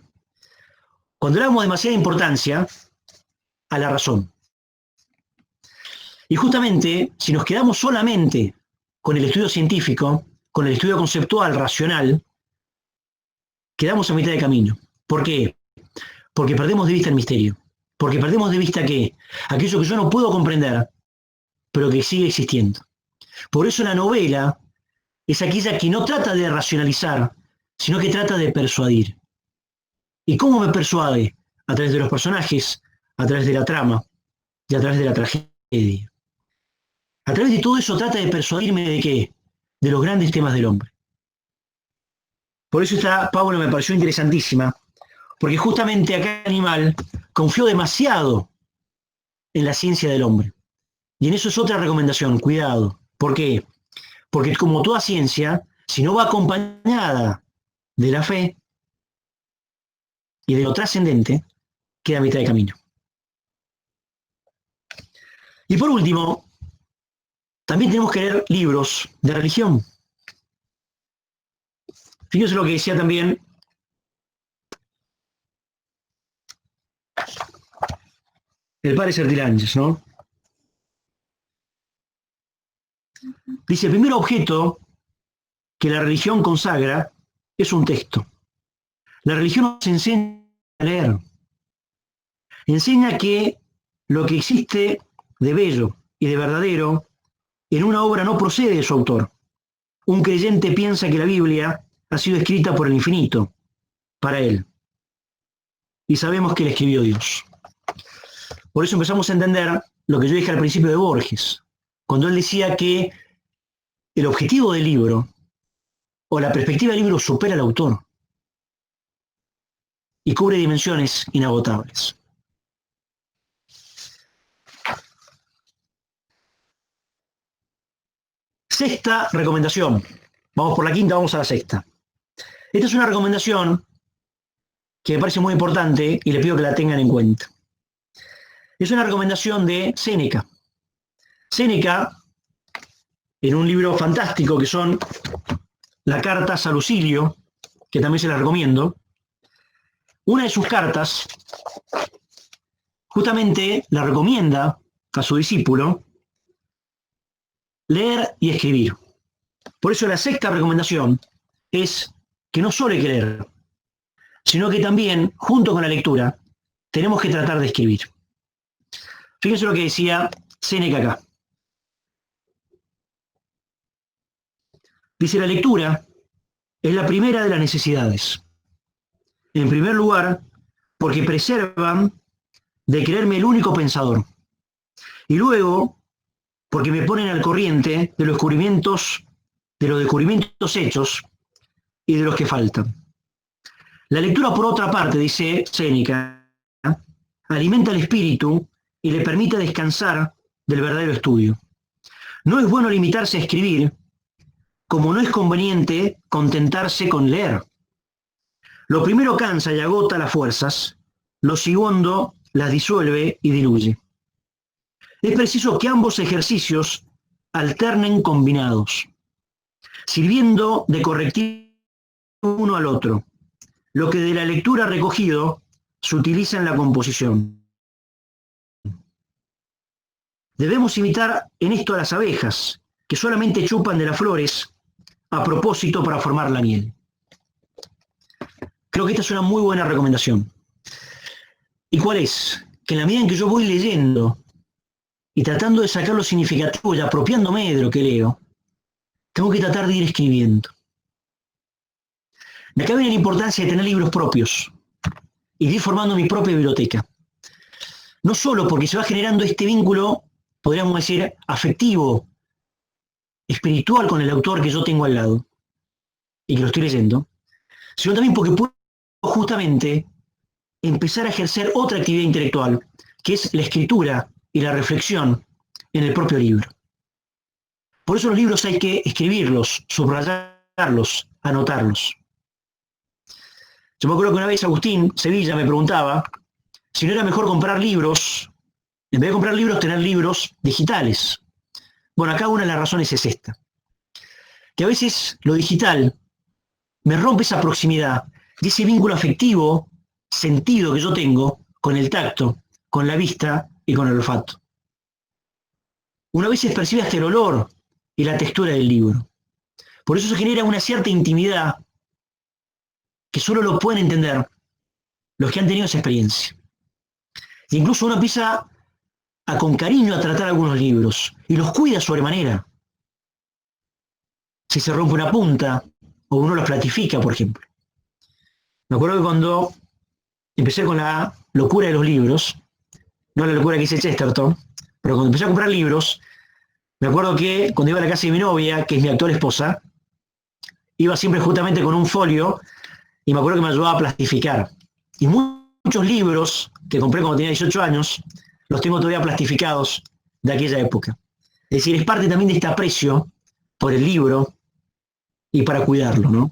Cuando le damos demasiada importancia a la razón. Y justamente, si nos quedamos solamente con el estudio científico, con el estudio conceptual, racional, quedamos a mitad de camino. ¿Por qué? Porque perdemos de vista el misterio. Porque perdemos de vista que aquello que yo no puedo comprender, pero que sigue existiendo. Por eso la novela es aquella que no trata de racionalizar, sino que trata de persuadir. ¿Y cómo me persuade? A través de los personajes, a través de la trama y a través de la tragedia. A través de todo eso trata de persuadirme de qué? De los grandes temas del hombre. Por eso esta fábula me pareció interesantísima, porque justamente acá Animal confió demasiado en la ciencia del hombre. Y en eso es otra recomendación, cuidado. ¿Por qué? Porque como toda ciencia, si no va acompañada de la fe y de lo trascendente, queda a mitad de camino. Y por último, también tenemos que leer libros de religión. Fíjense lo que decía también el padre Sertilanges, ¿no? Dice, el primer objeto que la religión consagra es un texto. La religión nos enseña a leer. Enseña que lo que existe de bello y de verdadero en una obra no procede de su autor. Un creyente piensa que la Biblia ha sido escrita por el infinito, para él. Y sabemos que la escribió Dios. Por eso empezamos a entender lo que yo dije al principio de Borges, cuando él decía que el objetivo del libro o la perspectiva del libro supera al autor y cubre dimensiones inagotables. Sexta recomendación. Vamos por la quinta, vamos a la sexta. Esta es una recomendación que me parece muy importante y le pido que la tengan en cuenta. Es una recomendación de Séneca. Séneca, en un libro fantástico que son las cartas a Lucilio, que también se las recomiendo, una de sus cartas justamente la recomienda a su discípulo leer y escribir. Por eso la sexta recomendación es que no solo hay que leer, sino que también, junto con la lectura, tenemos que tratar de escribir. Fíjense lo que decía Séneca acá. Dice, la lectura es la primera de las necesidades. En primer lugar, porque preservan de creerme el único pensador. Y luego, porque me ponen al corriente de los descubrimientos hechos y de los que faltan. La lectura, por otra parte, dice Séneca, alimenta el espíritu y le permite descansar del verdadero estudio. No es bueno limitarse a escribir, como no es conveniente contentarse con leer. Lo primero cansa y agota las fuerzas, lo segundo las disuelve y diluye. Es preciso que ambos ejercicios alternen combinados, sirviendo de correctivo uno al otro. Lo que de la lectura recogido se utiliza en la composición. Debemos imitar en esto a las abejas, que solamente chupan de las flores a propósito para formar la miel. Creo que esta es una muy buena recomendación. ¿Y cuál es? Que en la medida en que yo voy leyendo y tratando de sacar lo significativo y apropiándome de lo que leo, tengo que tratar de ir escribiendo. De acá viene la importancia de tener libros propios y de ir formando mi propia biblioteca. No solo porque se va generando este vínculo, podríamos decir, afectivo, espiritual con el autor que yo tengo al lado y que lo estoy leyendo, sino también porque puedo justamente empezar a ejercer otra actividad intelectual, que es la escritura y la reflexión en el propio libro. Por eso los libros hay que escribirlos, subrayarlos, anotarlos. Yo me acuerdo que una vez Agustín Sevilla me preguntaba si no era mejor comprar libros, en vez de comprar libros, tener libros digitales. Bueno, acá una de las razones es esta, que a veces lo digital me rompe esa proximidad y ese vínculo afectivo, sentido que yo tengo con el tacto, con la vista y con el olfato. Una vez se percibe hasta el olor y la textura del libro. Por eso se genera una cierta intimidad que solo lo pueden entender los que han tenido esa experiencia. E incluso uno empieza con cariño a tratar algunos libros y los cuida sobremanera. Si se rompe una punta o uno los platifica, por ejemplo. Me acuerdo que cuando empecé con la locura de los libros, no la locura que hice Chesterton, pero cuando empecé a comprar libros, me acuerdo que cuando iba a la casa de mi novia, que es mi actual esposa, iba siempre justamente con un folio y me acuerdo que me ayudaba a plastificar. Y muchos libros que compré cuando tenía 18 años, los tengo todavía plastificados de aquella época. Es decir, es parte también de este aprecio por el libro y para cuidarlo, ¿no?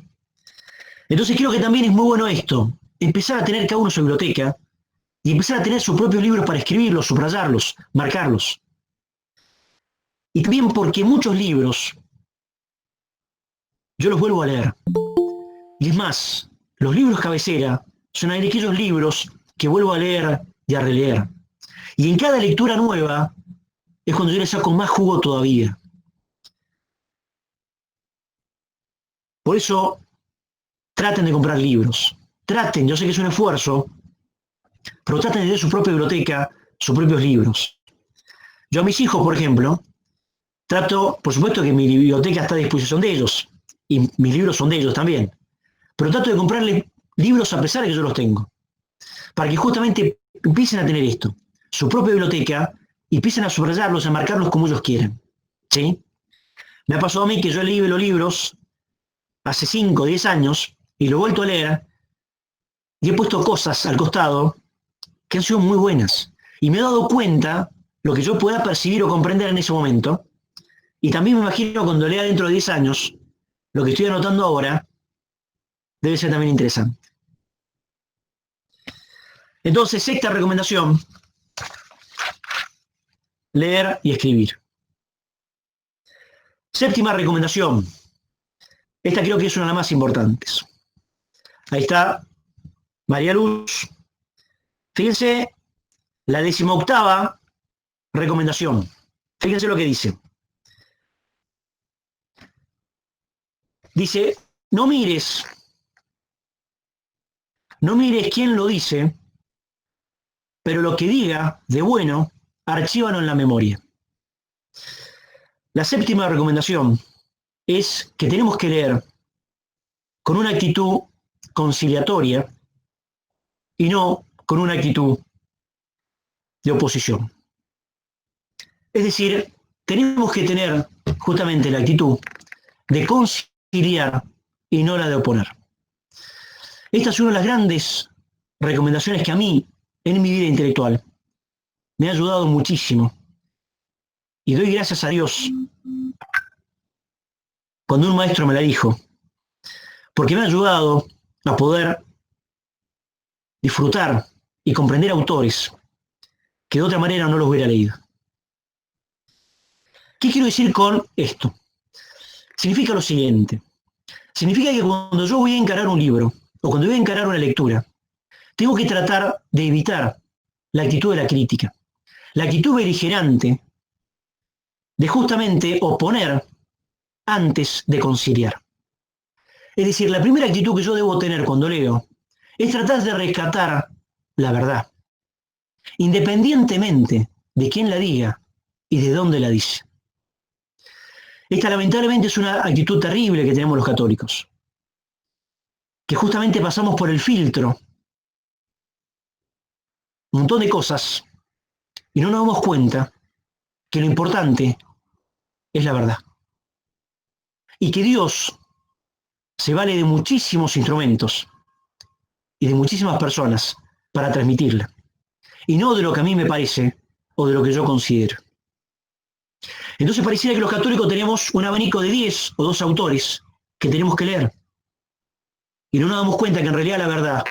Entonces creo que también es muy bueno esto, empezar a tener cada uno su biblioteca y empezar a tener sus propios libros para escribirlos, subrayarlos, marcarlos. Y también porque muchos libros yo los vuelvo a leer. Y es más, los libros cabecera son aquellos libros que vuelvo a leer y a releer. Y en cada lectura nueva es cuando yo le saco más jugo todavía. Por eso, traten de comprar libros. Traten, yo sé que es un esfuerzo, pero traten de tener su propia biblioteca, sus propios libros. Yo a mis hijos, por ejemplo, trato, por supuesto que mi biblioteca está a disposición de ellos, y mis libros son de ellos también, pero trato de comprarles libros a pesar de que yo los tengo, para que justamente empiecen a tener esto, su propia biblioteca, y empiecen a subrayarlos, a marcarlos como ellos quieran. ¿Sí? Me ha pasado a mí que yo leí los libros hace 5 o 10 años, y lo he vuelto a leer, y he puesto cosas al costado que han sido muy buenas, y me he dado cuenta lo que yo pueda percibir o comprender en ese momento, y también me imagino cuando lea dentro de 10 años, lo que estoy anotando ahora, debe ser también interesante. Entonces, sexta recomendación, leer y escribir. Séptima recomendación, esta creo que es una de las más importantes. Ahí está María Luz. Fíjense la 18ª recomendación. Fíjense lo que dice. Dice, no mires quién lo dice, pero lo que diga de bueno, archívalo en la memoria. La séptima recomendación es que tenemos que leer con una actitud conciliatoria y no con una actitud de oposición. Es decir, tenemos que tener justamente la actitud de conciliar y no la de oponer. Esta es una de las grandes recomendaciones que a mí, en mi vida intelectual, me ha ayudado muchísimo. Y doy gracias a Dios cuando un maestro me la dijo, porque me ha ayudado a poder disfrutar y comprender autores que de otra manera no los hubiera leído. ¿Qué quiero decir con esto? Significa lo siguiente. Significa que cuando yo voy a encarar un libro o cuando voy a encarar una lectura, tengo que tratar de evitar la actitud de la crítica, la actitud beligerante de justamente oponer antes de conciliar. Es decir, la primera actitud que yo debo tener cuando leo es tratar de rescatar la verdad, independientemente de quién la diga y de dónde la dice. Esta lamentablemente es una actitud terrible que tenemos los católicos, que justamente pasamos por el filtro un montón de cosas y no nos damos cuenta que lo importante es la verdad. Y que Dios se vale de muchísimos instrumentos y de muchísimas personas para transmitirla. Y no de lo que a mí me parece o de lo que yo considero. Entonces pareciera que los católicos tenemos un abanico de 10 o 12 autores que tenemos que leer. Y no nos damos cuenta que en realidad la verdad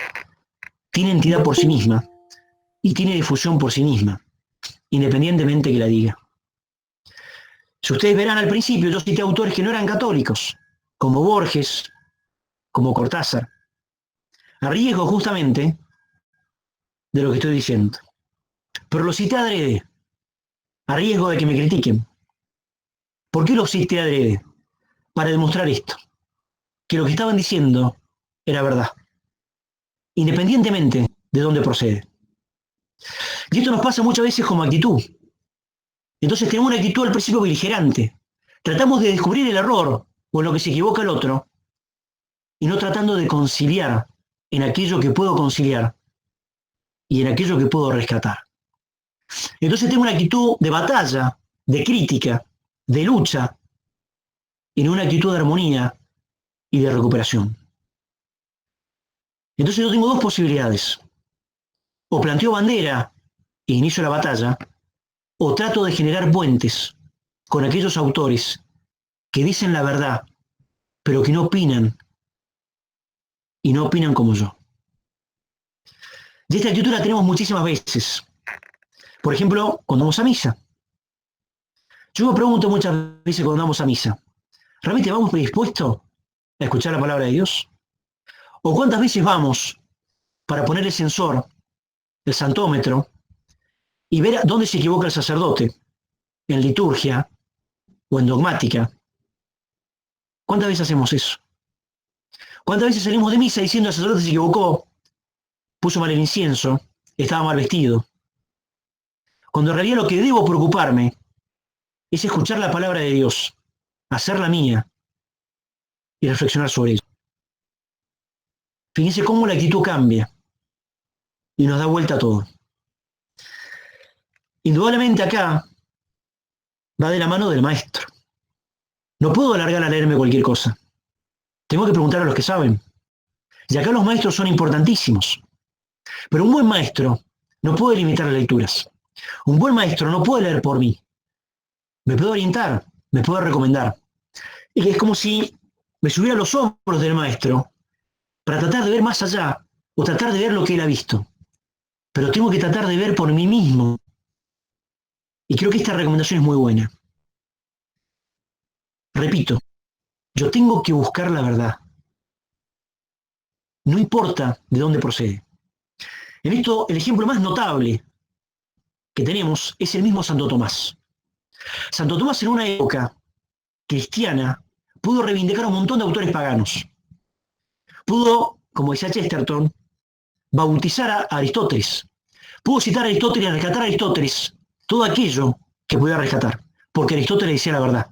tiene entidad por sí misma y tiene difusión por sí misma, independientemente que la diga. Si ustedes verán al principio, yo cité autores que no eran católicos, como Borges, como Cortázar, a riesgo justamente de lo que estoy diciendo. Pero lo cité adrede, a riesgo de que me critiquen. ¿Por qué lo cité adrede? Para demostrar esto, que lo que estaban diciendo era verdad, independientemente de dónde procede. Y esto nos pasa muchas veces como actitud. Entonces tenemos una actitud al principio beligerante. Tratamos de descubrir el error o en lo que se equivoca el otro y no tratando de conciliar en aquello que puedo conciliar y en aquello que puedo rescatar. Entonces tengo una actitud de batalla, de crítica, de lucha y no una actitud de armonía y de recuperación. Entonces yo tengo dos posibilidades. O planteo bandera e inicio la batalla, o trato de generar puentes con aquellos autores que dicen la verdad, pero que no opinan, y no opinan como yo. Y esta actitud la tenemos muchísimas veces. Por ejemplo, cuando vamos a misa. Yo me pregunto muchas veces cuando vamos a misa, ¿realmente vamos predispuestos a escuchar la palabra de Dios? ¿O cuántas veces vamos para poner el sensor, el santómetro, y ver dónde se equivoca el sacerdote, en liturgia o en dogmática? ¿Cuántas veces hacemos eso? ¿Cuántas veces salimos de misa diciendo el sacerdote se equivocó, puso mal el incienso, estaba mal vestido? Cuando en realidad lo que debo preocuparme es escuchar la palabra de Dios, hacerla mía y reflexionar sobre ella. Fíjense cómo la actitud cambia y nos da vuelta a todo. Indudablemente acá va de la mano del maestro. No puedo alargar a leerme cualquier cosa. Tengo que preguntar a los que saben. Y acá los maestros son importantísimos. Pero un buen maestro no puede limitar las lecturas. Un buen maestro no puede leer por mí. Me puede orientar, me puede recomendar. Y es como si me subiera a los hombros del maestro para tratar de ver más allá o tratar de ver lo que él ha visto. pero tengo que tratar de ver por mí mismo. Y creo que esta recomendación es muy buena. Repito, yo tengo que buscar la verdad. No importa de dónde procede. En esto, el ejemplo más notable que tenemos es el mismo Santo Tomás. Santo Tomás en una época cristiana pudo reivindicar a un montón de autores paganos. Pudo, como decía Chesterton, bautizar a Aristóteles. Pudo citar a Aristóteles y rescatar a Aristóteles todo aquello que pudiera rescatar, porque Aristóteles decía la verdad.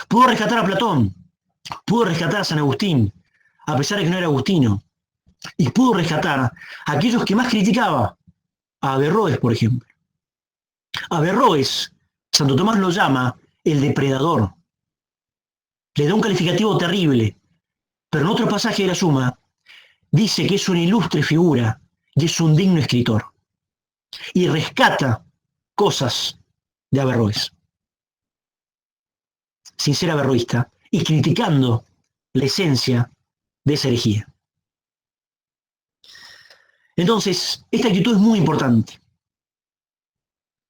Pudo rescatar a Platón, pudo rescatar a San Agustín, a pesar de que no era agustino, y pudo rescatar a aquellos que más criticaba, a Averroes, por ejemplo. Averroes, Santo Tomás lo llama el depredador. Le da un calificativo terrible, pero en otro pasaje de la Suma dice que es una ilustre figura y es un digno escritor. Y rescata cosas de Averroes, sin ser averroísta, y criticando la esencia de esa herejía. Entonces, esta actitud es muy importante.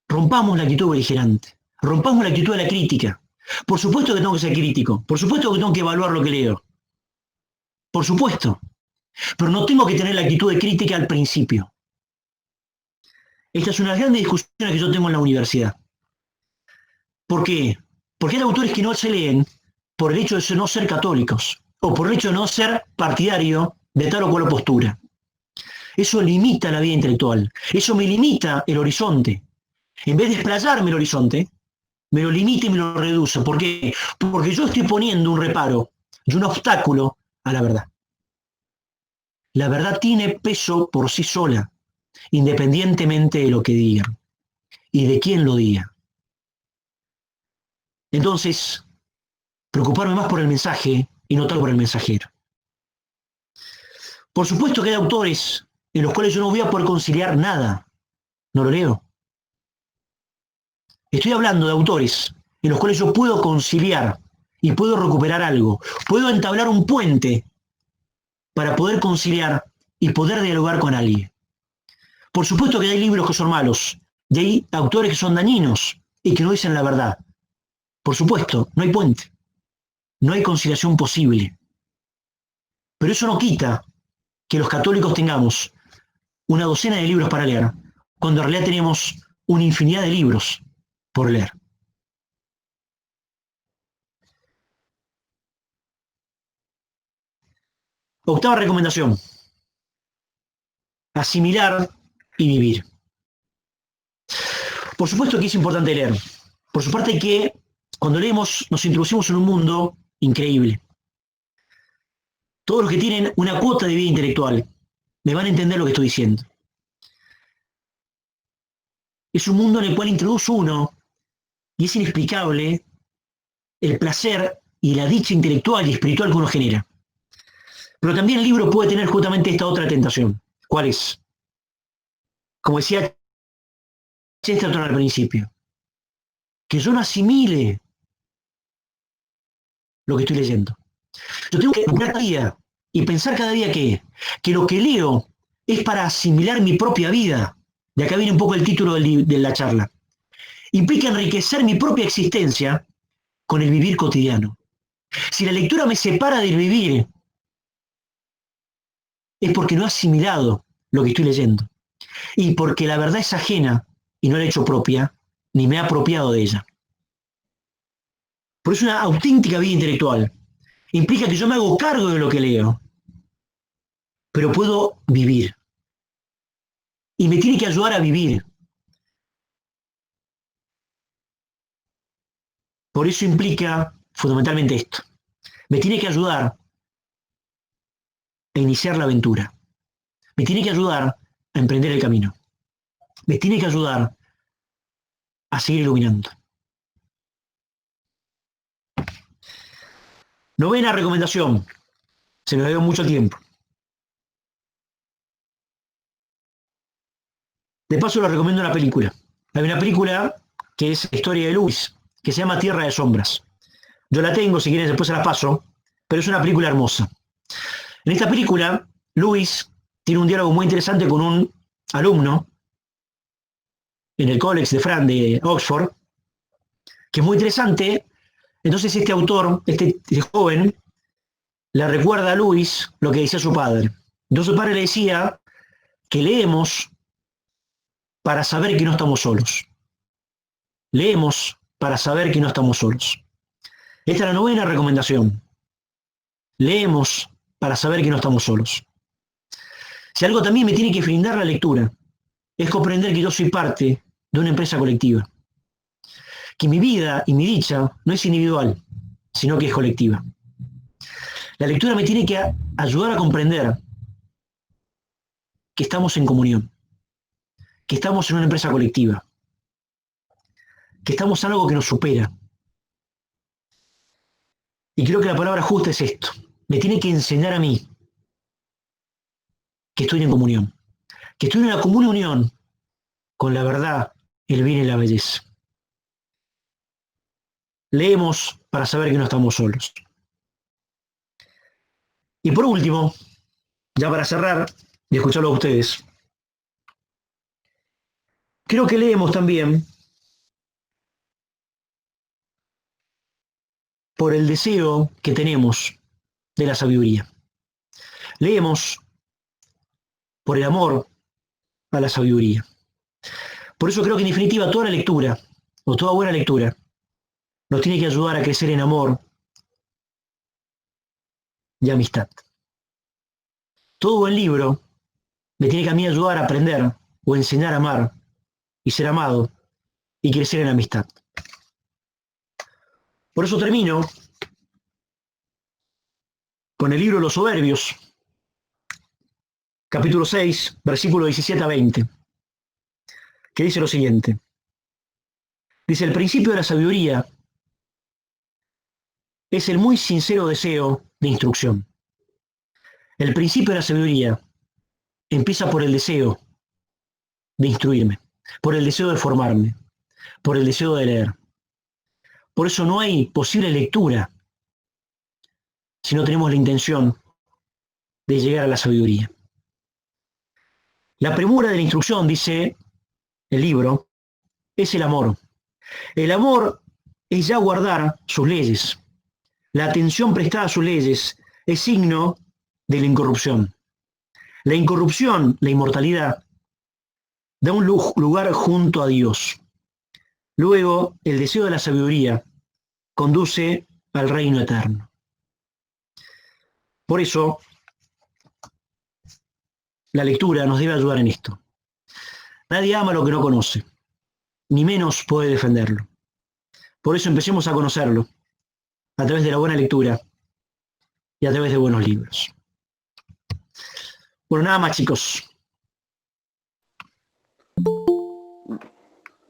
Rompamos la actitud beligerante, rompamos la actitud de la crítica. Por supuesto que tengo que ser crítico, por supuesto que tengo que evaluar lo que leo, por supuesto, pero no tengo que tener la actitud de crítica al principio. Esta es una de las grandes discusiones que yo tengo en la universidad. ¿Por qué? Porque hay autores que no se leen por el hecho de no ser católicos o por el hecho de no ser partidario de tal o cual postura. Eso limita la vida intelectual, eso me limita el horizonte. En vez de explayarme el horizonte, me lo limita y me lo reduce. ¿Por qué? Porque yo estoy poniendo un reparo y un obstáculo a la verdad. La verdad tiene peso por sí sola, independientemente de lo que digan y de quién lo diga. Entonces, preocuparme más por el mensaje y no tanto por el mensajero. Por supuesto que hay autores en los cuales yo no voy a poder conciliar nada. No lo leo. Estoy hablando de autores en los cuales yo puedo conciliar y puedo recuperar algo. Puedo entablar un puente para poder conciliar y poder dialogar con alguien. Por supuesto que hay libros que son malos y hay autores que son dañinos y que no dicen la verdad. Por supuesto, no hay puente. No hay conciliación posible. Pero eso no quita que los católicos tengamos una docena de libros para leer, cuando en realidad tenemos una infinidad de libros por leer. Octava recomendación. Asimilar y vivir. Por supuesto que es importante leer. Por su parte que cuando leemos nos introducimos en un mundo increíble. Todos los que tienen una cuota de vida intelectual me van a entender lo que estoy diciendo. Es un mundo en el cual introduce uno y es inexplicable el placer y la dicha intelectual y espiritual que uno genera. Pero también el libro puede tener justamente esta otra tentación. ¿Cuál es? Como decía Chesterton al principio, que yo no asimile lo que estoy leyendo. Yo tengo que buscar cada día y pensar cada día que lo que leo es para asimilar mi propia vida. De acá viene un poco el título de la charla. Implica enriquecer mi propia existencia con el vivir cotidiano. Si la lectura me separa del vivir, es porque no he asimilado lo que estoy leyendo. Y porque la verdad es ajena y no la he hecho propia, ni me he apropiado de ella. Por eso una auténtica vida intelectual implica que yo me hago cargo de lo que leo, pero puedo vivir. Y me tiene que ayudar a vivir. Por eso implica fundamentalmente esto. Me tiene que ayudar a iniciar la aventura. Me tiene que ayudar a emprender el camino. Me tiene que ayudar a seguir iluminando. Novena recomendación. Se nos dio mucho tiempo. De paso les recomiendo una película. Hay una película que es la historia de Lewis, que se llama Tierra de Sombras. Yo la tengo, si quieren después se la paso, pero es una película hermosa. En esta película, Lewis tiene un diálogo muy interesante con un alumno en el College de Oxford, que es muy interesante. Entonces este autor, este joven, le recuerda a Luis lo que decía su padre. Entonces su padre le decía que leemos para saber que no estamos solos. Leemos para saber que no estamos solos. Esta es la 9ª recomendación. Leemos para saber que no estamos solos. Si algo también me tiene que brindar la lectura, es comprender que yo soy parte de una empresa colectiva. Que mi vida y mi dicha no es individual, sino que es colectiva. La lectura me tiene que ayudar a comprender que estamos en comunión, que estamos en una empresa colectiva, que estamos en algo que nos supera. Y creo que la palabra justa es esto. Me tiene que enseñar a mí que estoy en comunión, que estoy en una común unión con la verdad, el bien y la belleza. Leemos para saber que no estamos solos. Y por último, ya para cerrar y escucharlo a ustedes, creo que leemos también por el deseo que tenemos de la sabiduría. Leemos por el amor a la sabiduría. Por eso creo que en definitiva toda la lectura, o toda buena lectura, nos tiene que ayudar a crecer en amor y amistad. Todo buen libro me tiene que a mí ayudar a aprender o enseñar a amar y ser amado y crecer en amistad. Por eso termino con el libro de los Soberbios, capítulo 6, versículo 17 a 20, que dice lo siguiente. Dice, el principio de la sabiduría es el muy sincero deseo de instrucción. El principio de la sabiduría empieza por el deseo de instruirme, por el deseo de formarme, por el deseo de leer. Por eso no hay posible lectura si no tenemos la intención de llegar a la sabiduría. La premura de la instrucción, dice el libro, es el amor. El amor es ya guardar sus leyes. La atención prestada a sus leyes es signo de la incorrupción. La incorrupción, la inmortalidad, da un lugar junto a Dios. Luego, el deseo de la sabiduría conduce al reino eterno. Por eso, la lectura nos debe ayudar en esto. Nadie ama lo que no conoce, ni menos puede defenderlo. Por eso empecemos a conocerlo, a través de la buena lectura y a través de buenos libros. Bueno, nada más, chicos.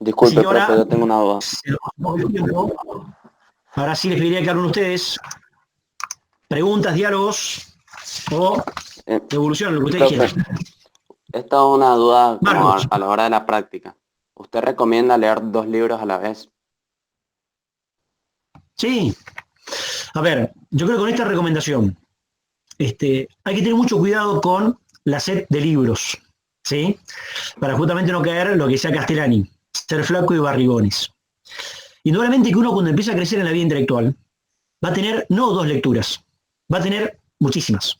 Disculpe, ahora, profe, yo tengo una duda. Ahora sí les pediría que hablen ustedes preguntas, diálogos o evolución, lo que ustedes Profe, quieran. esta es una duda como Marcos. a la hora de la práctica. ¿Usted recomienda leer 2 libros a la vez? Sí. A ver, yo creo que con esta recomendación hay que tener mucho cuidado con la sed de libros, ¿sí? Para justamente no caer en lo que decía Castellani, ser flaco y barrigones. Indudablemente que uno cuando empieza a crecer en la vida intelectual va a tener no 2 lecturas, va a tener muchísimas.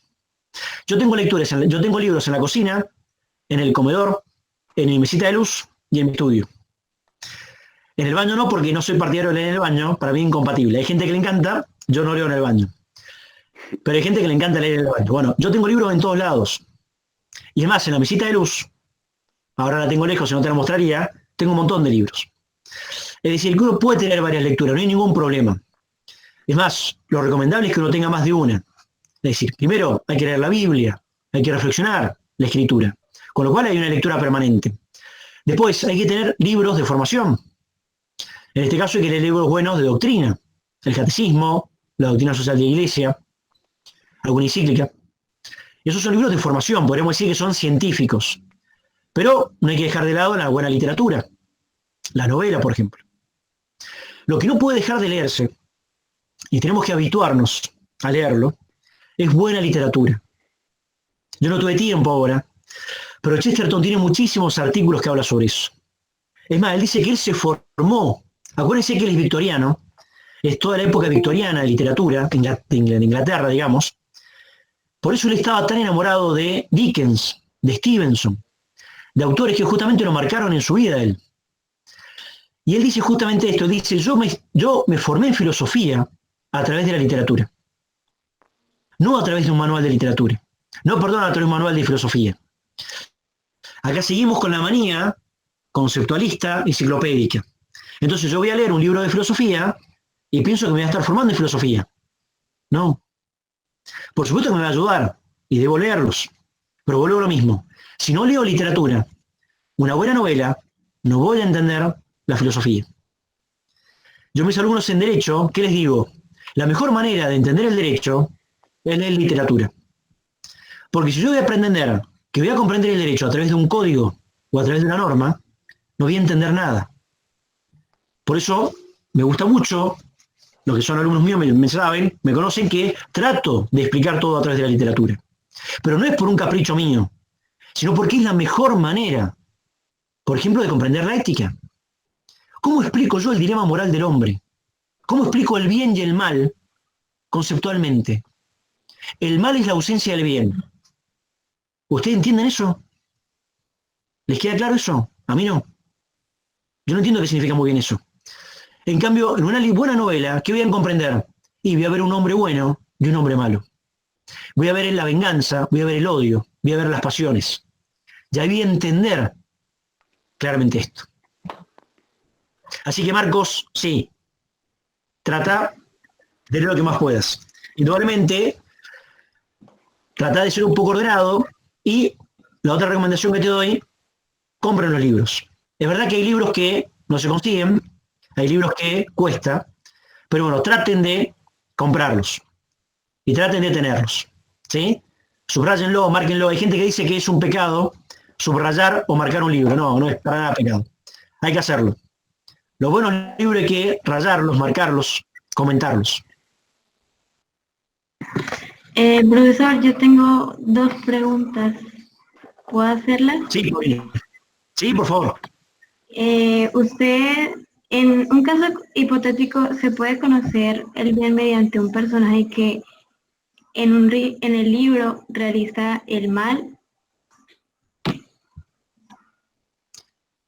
Yo tengo libros en la cocina, en el comedor, en mi mesita de luz y en mi estudio. En el baño no, porque no soy partidario de leer en el baño, para mí es incompatible. Hay gente que le encanta, yo no leo en el baño. Pero hay gente que le encanta leer en el baño. Bueno, yo tengo libros en todos lados. Y es más, en la mesita de luz, ahora la tengo lejos, si no te la mostraría, tengo un montón de libros. Es decir, que uno puede tener varias lecturas, no hay ningún problema. Es más, lo recomendable es que uno tenga más de una. Es decir, primero hay que leer la Biblia, hay que reflexionar la Escritura, con lo cual hay una lectura permanente. Después hay que tener libros de formación. En este caso hay que leer libros buenos de doctrina, el catecismo, la doctrina social de la Iglesia, alguna encíclica. Y esos son libros de formación, podríamos decir que son científicos. Pero no hay que dejar de lado la buena literatura, la novela, por ejemplo. Lo que no puede dejar de leerse, y tenemos que habituarnos a leerlo, es buena literatura. Yo no tuve tiempo ahora, pero Chesterton tiene muchísimos artículos que hablan sobre eso. Es más, él dice que él se formó. Acuérdense que él es victoriano, es toda la época victoriana de literatura, de Inglaterra, digamos. Por eso él estaba tan enamorado de Dickens, de Stevenson, de autores que justamente lo marcaron en su vida a él. Y él dice justamente esto, dice, yo me formé en filosofía a través de la literatura, no a través de un manual de literatura, no, perdón, a través de un manual de filosofía. Acá seguimos con la manía conceptualista enciclopédica. Entonces yo voy a leer un libro de filosofía y pienso que me voy a estar formando en filosofía. No. Por supuesto que me va a ayudar y debo leerlos, pero vuelvo a lo mismo. Si no leo literatura, una buena novela, no voy a entender la filosofía. Yo mis alumnos en Derecho, ¿qué les digo? La mejor manera de entender el derecho es leer literatura. Porque si yo voy a pretender que voy a comprender el derecho a través de un código o a través de una norma, no voy a entender nada. Por eso me gusta mucho, los que son alumnos míos me saben, me conocen, que trato de explicar todo a través de la literatura. Pero no es por un capricho mío, sino porque es la mejor manera, por ejemplo, de comprender la ética. ¿Cómo explico yo el dilema moral del hombre? ¿Cómo explico el bien y el mal conceptualmente? El mal es la ausencia del bien. ¿Ustedes entienden eso? ¿Les queda claro eso? A mí no. Yo no entiendo qué significa muy bien eso. En cambio, en una buena novela, ¿qué voy a comprender? Y voy a ver un hombre bueno y un hombre malo. Voy a ver la venganza, voy a ver el odio, voy a ver las pasiones. Ya voy a entender claramente esto. Así que Marcos, sí, trata de leer lo que más puedas. Indudablemente, trata de ser un poco ordenado y la otra recomendación que te doy, compren los libros. Es verdad que hay libros que no se consiguen, hay libros que cuesta, pero bueno, traten de comprarlos y traten de tenerlos, ¿sí? Subráyenlo, márquenlo. Hay gente que dice que es un pecado subrayar o marcar un libro. No, no es para nada pecado. Hay que hacerlo. Los buenos libros hay que rayarlos, marcarlos, comentarlos. Profesor, yo tengo dos preguntas. ¿Puedo hacerlas? Sí, sí, por favor. Usted, en un caso hipotético, ¿se puede conocer el bien mediante un personaje que en el libro realiza el mal?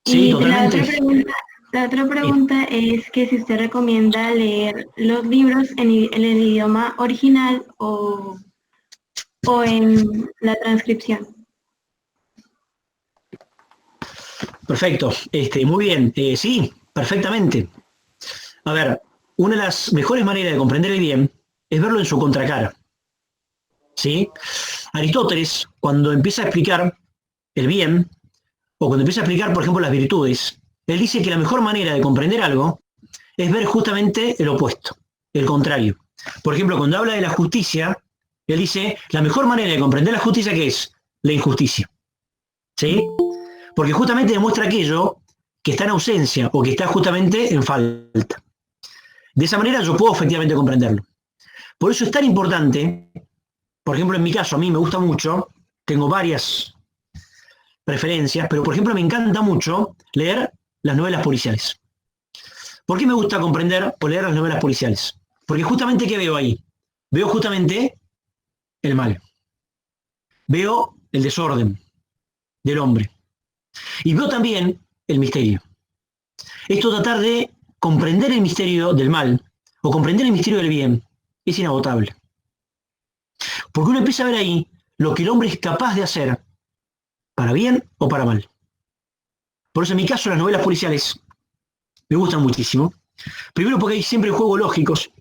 Sí, Y totalmente. la otra pregunta es que si usted recomienda leer los libros en el idioma original o en la transcripción. Perfecto. Muy bien. Sí, perfectamente. A ver, una de las mejores maneras de comprender el bien es verlo en su contracara. ¿Sí? Aristóteles, cuando empieza a explicar el bien, o cuando empieza a explicar, por ejemplo, las virtudes, él dice que la mejor manera de comprender algo es ver justamente el opuesto, el contrario. Por ejemplo, cuando habla de la justicia, él dice, la mejor manera de comprender la justicia, ¿qué es? La injusticia. ¿Sí? Porque justamente demuestra aquello que está en ausencia o que está justamente en falta. De esa manera yo puedo efectivamente comprenderlo. Por eso es tan importante, por ejemplo, en mi caso, a mí me gusta mucho, tengo varias preferencias, pero por ejemplo me encanta mucho leer las novelas policiales. ¿Por qué me gusta comprender o leer las novelas policiales? Porque justamente, ¿qué veo ahí? Veo justamente el mal. Veo el desorden del hombre. Y veo también el misterio. Esto tratar de comprender el misterio del mal o comprender el misterio del bien es inagotable. Porque uno empieza a ver ahí lo que el hombre es capaz de hacer para bien o para mal. Por eso en mi caso las novelas policiales me gustan muchísimo. Primero porque hay siempre juegos lógicos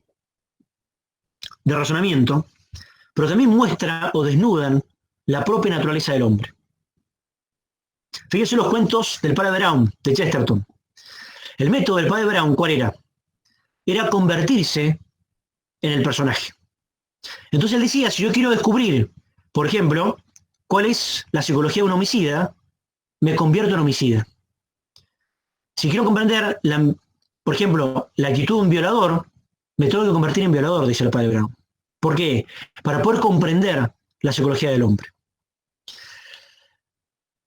de razonamiento, pero también muestra o desnudan la propia naturaleza del hombre. Fíjense los cuentos del padre Brown, de Chesterton. El método del padre Brown, ¿cuál era? Era convertirse en el personaje. Entonces él decía, si yo quiero descubrir, por ejemplo, cuál es la psicología de un homicida, me convierto en homicida. Si quiero comprender, por ejemplo, la actitud de un violador, me tengo que convertir en violador, dice el padre Brown. ¿Por qué? Para poder comprender la psicología del hombre.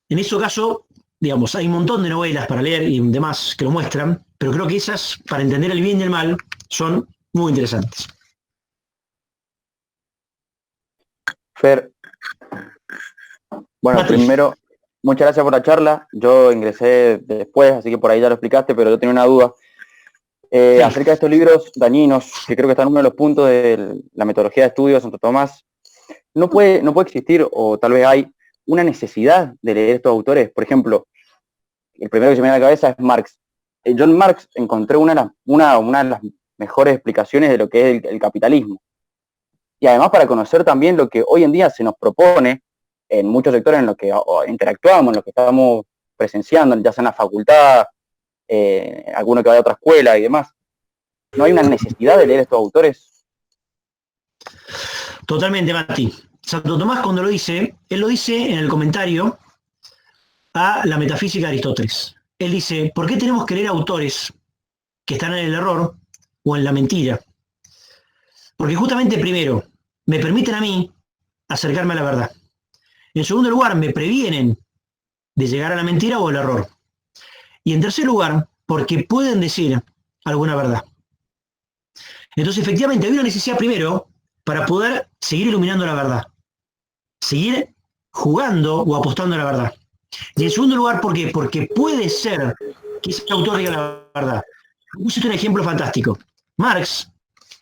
En ese caso, digamos, hay un montón de novelas para leer y demás que lo muestran, pero creo que esas, para entender el bien y el mal, son muy interesantes. Fer, bueno, Mati. primero, muchas gracias por la charla. Yo ingresé después, así que por ahí ya lo explicaste, pero yo tenía una duda. Sí. Acerca de estos libros dañinos, que creo que están en uno de los puntos de la metodología de estudio de Santo Tomás, no puede existir, o tal vez hay, una necesidad de leer estos autores. Por ejemplo, el primero que se me viene a la cabeza es Marx. John Marx encontré una de las mejores explicaciones de lo que es el capitalismo. Y además para conocer también lo que hoy en día se nos propone en muchos sectores en los que interactuamos, en los que estamos presenciando, ya sea en la facultad, alguno que vaya a otra escuela y demás. ¿No hay una necesidad de leer estos autores? Totalmente, Mati. Santo Tomás cuando lo dice, él lo dice en el comentario a la metafísica de Aristóteles. Él dice, ¿por qué tenemos que leer autores que están en el error o en la mentira? Porque justamente, primero, me permiten a mí acercarme a la verdad. En segundo lugar, me previenen de llegar a la mentira o al error. Y en tercer lugar, porque pueden decir alguna verdad. Entonces, efectivamente, hay una necesidad primero para poder seguir iluminando la verdad. Seguir jugando o apostando a la verdad. Y en segundo lugar, ¿por qué? Porque puede ser que ese autor diga la verdad. Puse un ejemplo fantástico. Marx,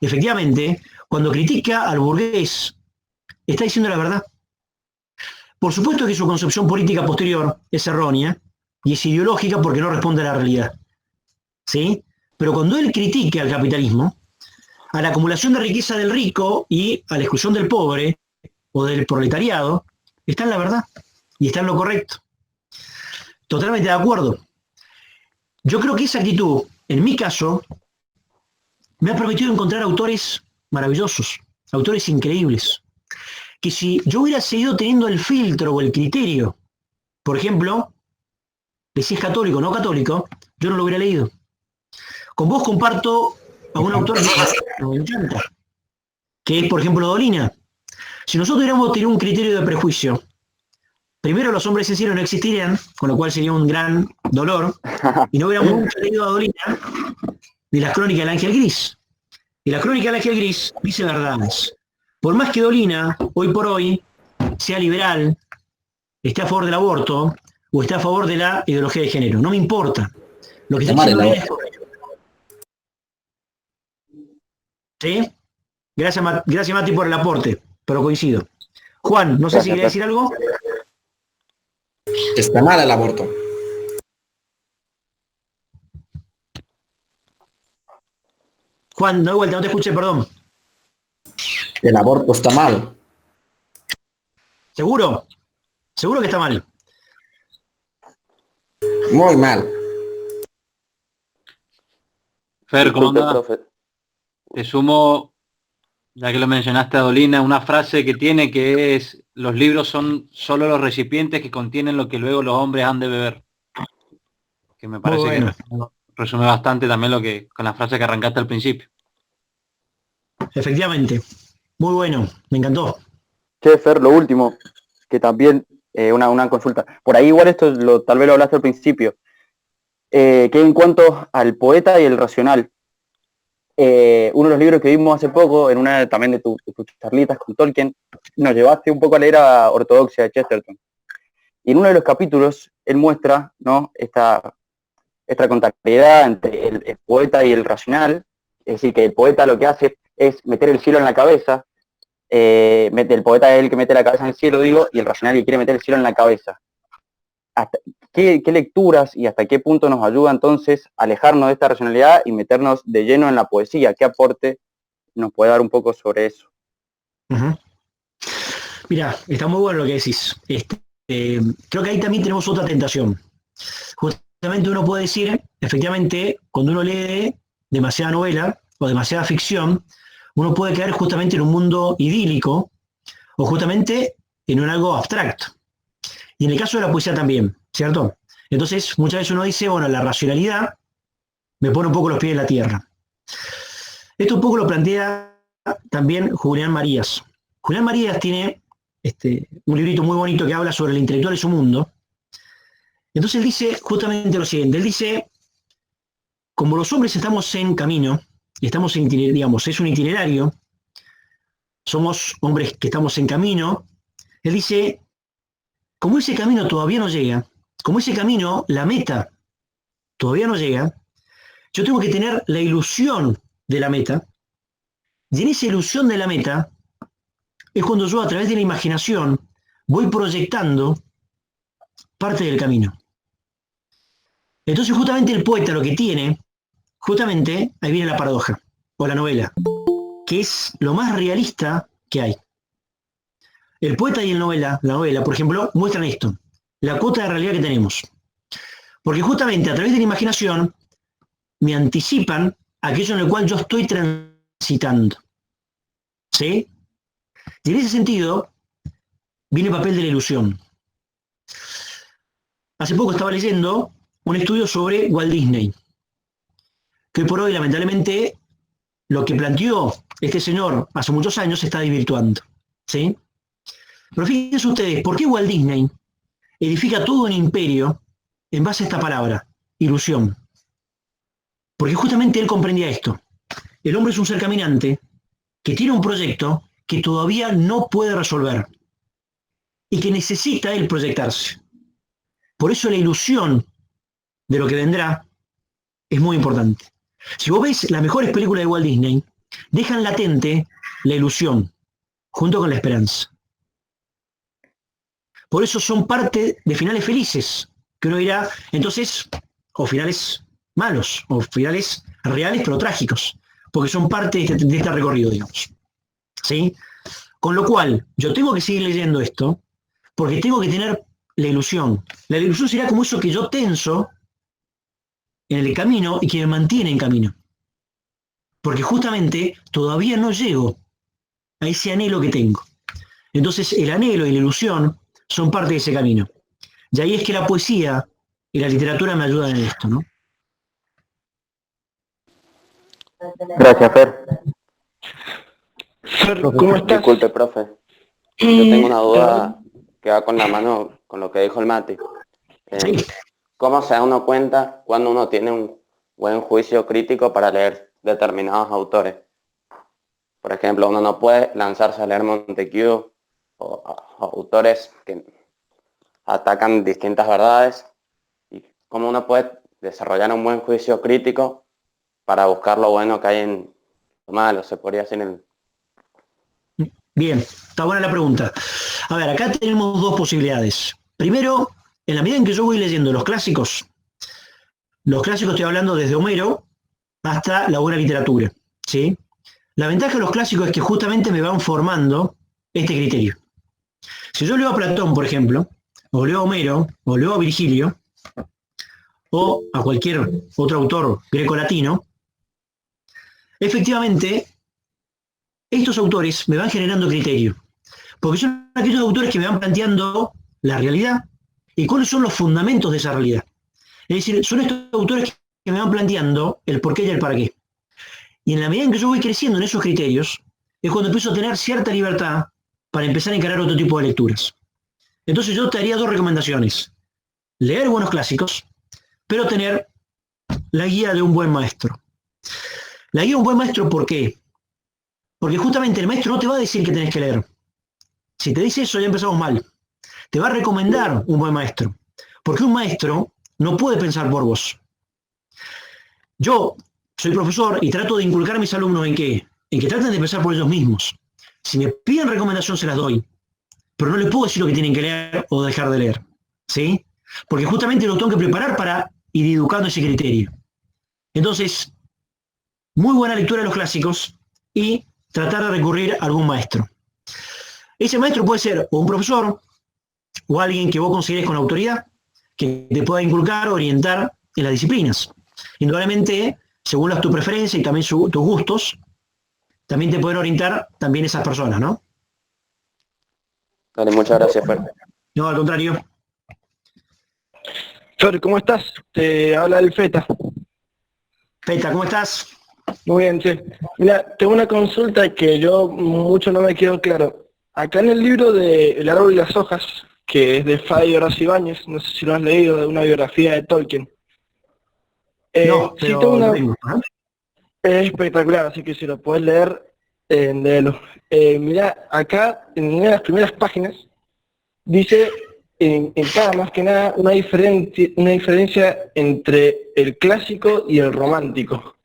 efectivamente, cuando critica al burgués, está diciendo la verdad. Por supuesto que su concepción política posterior es errónea y es ideológica porque no responde a la realidad. ¿Sí? Pero cuando él critica al capitalismo, a la acumulación de riqueza del rico y a la exclusión del pobre o del proletariado, está en la verdad y está en lo correcto. Totalmente de acuerdo. Yo creo que esa actitud, en mi caso, me ha permitido encontrar autores maravillosos, autores increíbles, que si yo hubiera seguido teniendo el filtro o el criterio, por ejemplo, de si es católico o no católico, yo no lo hubiera leído. Con vos comparto a un autor que me encanta, que es, por ejemplo, Dolina. Si nosotros hubiéramos tenido un criterio de prejuicio, primero los hombres en cielo no existirían, con lo cual sería un gran dolor, y no hubiéramos nunca leído a Dolina de las crónicas del Ángel Gris. Y la crónica del Ángel Gris dice verdades. Por más que Dolina, hoy por hoy, sea liberal, esté a favor del aborto, o esté a favor de la ideología de género, no me importa. Lo que está diciendo Dolina es correcto. ¿Sí? Gracias, Mati, por el aporte, pero coincido. Juan, no sé si quería decir algo. Está mal el aborto. Juan, no de vuelta, no te escuché, perdón. El aborto está mal. ¿Seguro? Seguro que está mal. Muy mal. Fer, ¿cómo Disculpe, andás? profe. Te sumo, ya que lo mencionaste a Dolina, una frase que tiene que es: los libros son solo los recipientes que contienen lo que luego los hombres han de beber. Que me parece bueno, que resume bastante también lo que, con la frase que arrancaste al principio. efectivamente. Muy bueno, me encantó. Che, Fer, lo último, que también una consulta. Por ahí igual esto tal vez lo hablaste al principio. Que en cuanto al poeta y el racional, uno de los libros que vimos hace poco, en una también de tus charlitas con Tolkien, nos llevaste un poco a leer a Ortodoxia de Chesterton. Y en uno de los capítulos, él muestra, ¿no?, esta contrariedad entre el poeta y el racional. Es decir, que el poeta lo que hace es meter el cielo en la cabeza, el poeta es el que mete la cabeza en el cielo, digo, y el racional que quiere meter el cielo en la cabeza. ¿Qué lecturas y hasta qué punto nos ayuda entonces a alejarnos de esta racionalidad y meternos de lleno en la poesía? ¿Qué aporte nos puede dar un poco sobre eso? Uh-huh. Mira, está muy bueno lo que decís. Creo que ahí también tenemos otra tentación. Justamente uno puede decir, efectivamente, cuando uno lee demasiada novela o demasiada ficción, uno puede caer justamente en un mundo idílico o justamente en un algo abstracto. Y en el caso de la poesía también, ¿cierto? Entonces, muchas veces uno dice, bueno, la racionalidad me pone un poco los pies en la tierra. Esto un poco lo plantea también Julián Marías. Julián Marías tiene un librito muy bonito que habla sobre el intelectual y su mundo. Entonces él dice justamente lo siguiente, él dice, como los hombres estamos en camino, estamos en, digamos, es un itinerario, somos hombres que estamos en camino, él dice, como ese camino todavía no llega, como ese camino, la meta, todavía no llega, yo tengo que tener la ilusión de la meta, y en esa ilusión de la meta es cuando yo a través de la imaginación voy proyectando parte del camino. Entonces justamente el poeta lo que tiene, justamente ahí viene la paradoja, o la novela, que es lo más realista que hay. El poeta y la novela, por ejemplo, muestran esto, la cuota de realidad que tenemos. Porque justamente a través de la imaginación me anticipan aquello en el cual yo estoy transitando. ¿Sí? Y en ese sentido, viene el papel de la ilusión. Hace poco estaba leyendo un estudio sobre Walt Disney, que hoy por hoy, lamentablemente, lo que planteó este señor hace muchos años se está desvirtuando. ¿Sí? Pero fíjense ustedes, ¿por qué Walt Disney edifica todo un imperio en base a esta palabra, ilusión? Porque justamente él comprendía esto. El hombre es un ser caminante que tiene un proyecto que todavía no puede resolver y que necesita él proyectarse. Por eso la ilusión de lo que vendrá es muy importante. Si vos ves las mejores películas de Walt Disney, dejan latente la ilusión junto con la esperanza. Por eso son parte de finales felices, que uno dirá, entonces, o finales malos, o finales reales pero trágicos, porque son parte de este recorrido, digamos. ¿Sí? Con lo cual, yo tengo que seguir leyendo esto, porque tengo que tener la ilusión. La ilusión será como eso que yo tenso en el camino y que me mantiene en camino. Porque justamente todavía no llego a ese anhelo que tengo. Entonces el anhelo y la ilusión son parte de ese camino. Y ahí es que la poesía y la literatura me ayudan en esto, ¿no? Gracias, Fer. Fer, ¿cómo estás? Disculpe, profe. Yo tengo una duda que va con la mano con lo que dijo el Mati. Sí. ¿Cómo se da uno cuenta cuando uno tiene un buen juicio crítico para leer determinados autores? Por ejemplo, uno no puede lanzarse a leer Montesquieu o autores que atacan distintas verdades. ¿Y cómo uno puede desarrollar un buen juicio crítico para buscar lo bueno que hay en lo malo? Se podría decir en el... Bien, está buena la pregunta. A ver, acá tenemos dos posibilidades. Primero, en la medida en que yo voy leyendo los clásicos estoy hablando desde Homero hasta la buena literatura, ¿sí? La ventaja de los clásicos es que justamente me van formando este criterio. Si yo leo a Platón, por ejemplo, o leo a Homero, o leo a Virgilio, o a cualquier otro autor greco-latino, efectivamente, estos autores me van generando criterio, porque son aquellos autores que me van planteando la realidad y cuáles son los fundamentos de esa realidad. Es decir, son estos autores que me van planteando el porqué y el para qué. Y en la medida en que yo voy creciendo en esos criterios, es cuando empiezo a tener cierta libertad para empezar a encarar otro tipo de lecturas. Entonces yo te haría dos recomendaciones. Leer buenos clásicos, pero tener la guía de un buen maestro. La guía de un buen maestro, ¿por qué? Porque justamente el maestro no te va a decir que tenés que leer. Si te dice eso, ya empezamos mal. Te va a recomendar un buen maestro. Porque un maestro no puede pensar por vos. Yo soy profesor y trato de inculcar a mis alumnos en que traten de pensar por ellos mismos. Si me piden recomendación, se las doy. Pero no les puedo decir lo que tienen que leer o dejar de leer. ¿Sí? Porque justamente lo tengo que preparar para ir educando ese criterio. Entonces, muy buena lectura de los clásicos y tratar de recurrir a algún maestro. Ese maestro puede ser o un profesor o alguien que vos consideres con autoridad, que te pueda inculcar, orientar en las disciplinas. Indudablemente, según tu preferencia y también tus gustos, también te pueden orientar también esas personas, ¿no? Dale, muchas gracias, Fer. No, al contrario. Fer, ¿cómo estás? Te habla el Feta. Feta, ¿cómo estás? Muy bien, sí. Mira, tengo una consulta que yo mucho no me quedó claro. Acá en el libro de El árbol y las hojas, que es de Fabio Ibáñez, no sé si lo has leído, de una biografía de Tolkien. No, Sí, pero tengo lo una, tengo. Ajá. es espectacular, así que si lo puedes leer, léelo. Mirá, acá en una de las primeras páginas dice en cada más que nada una diferencia entre el clásico y el romántico,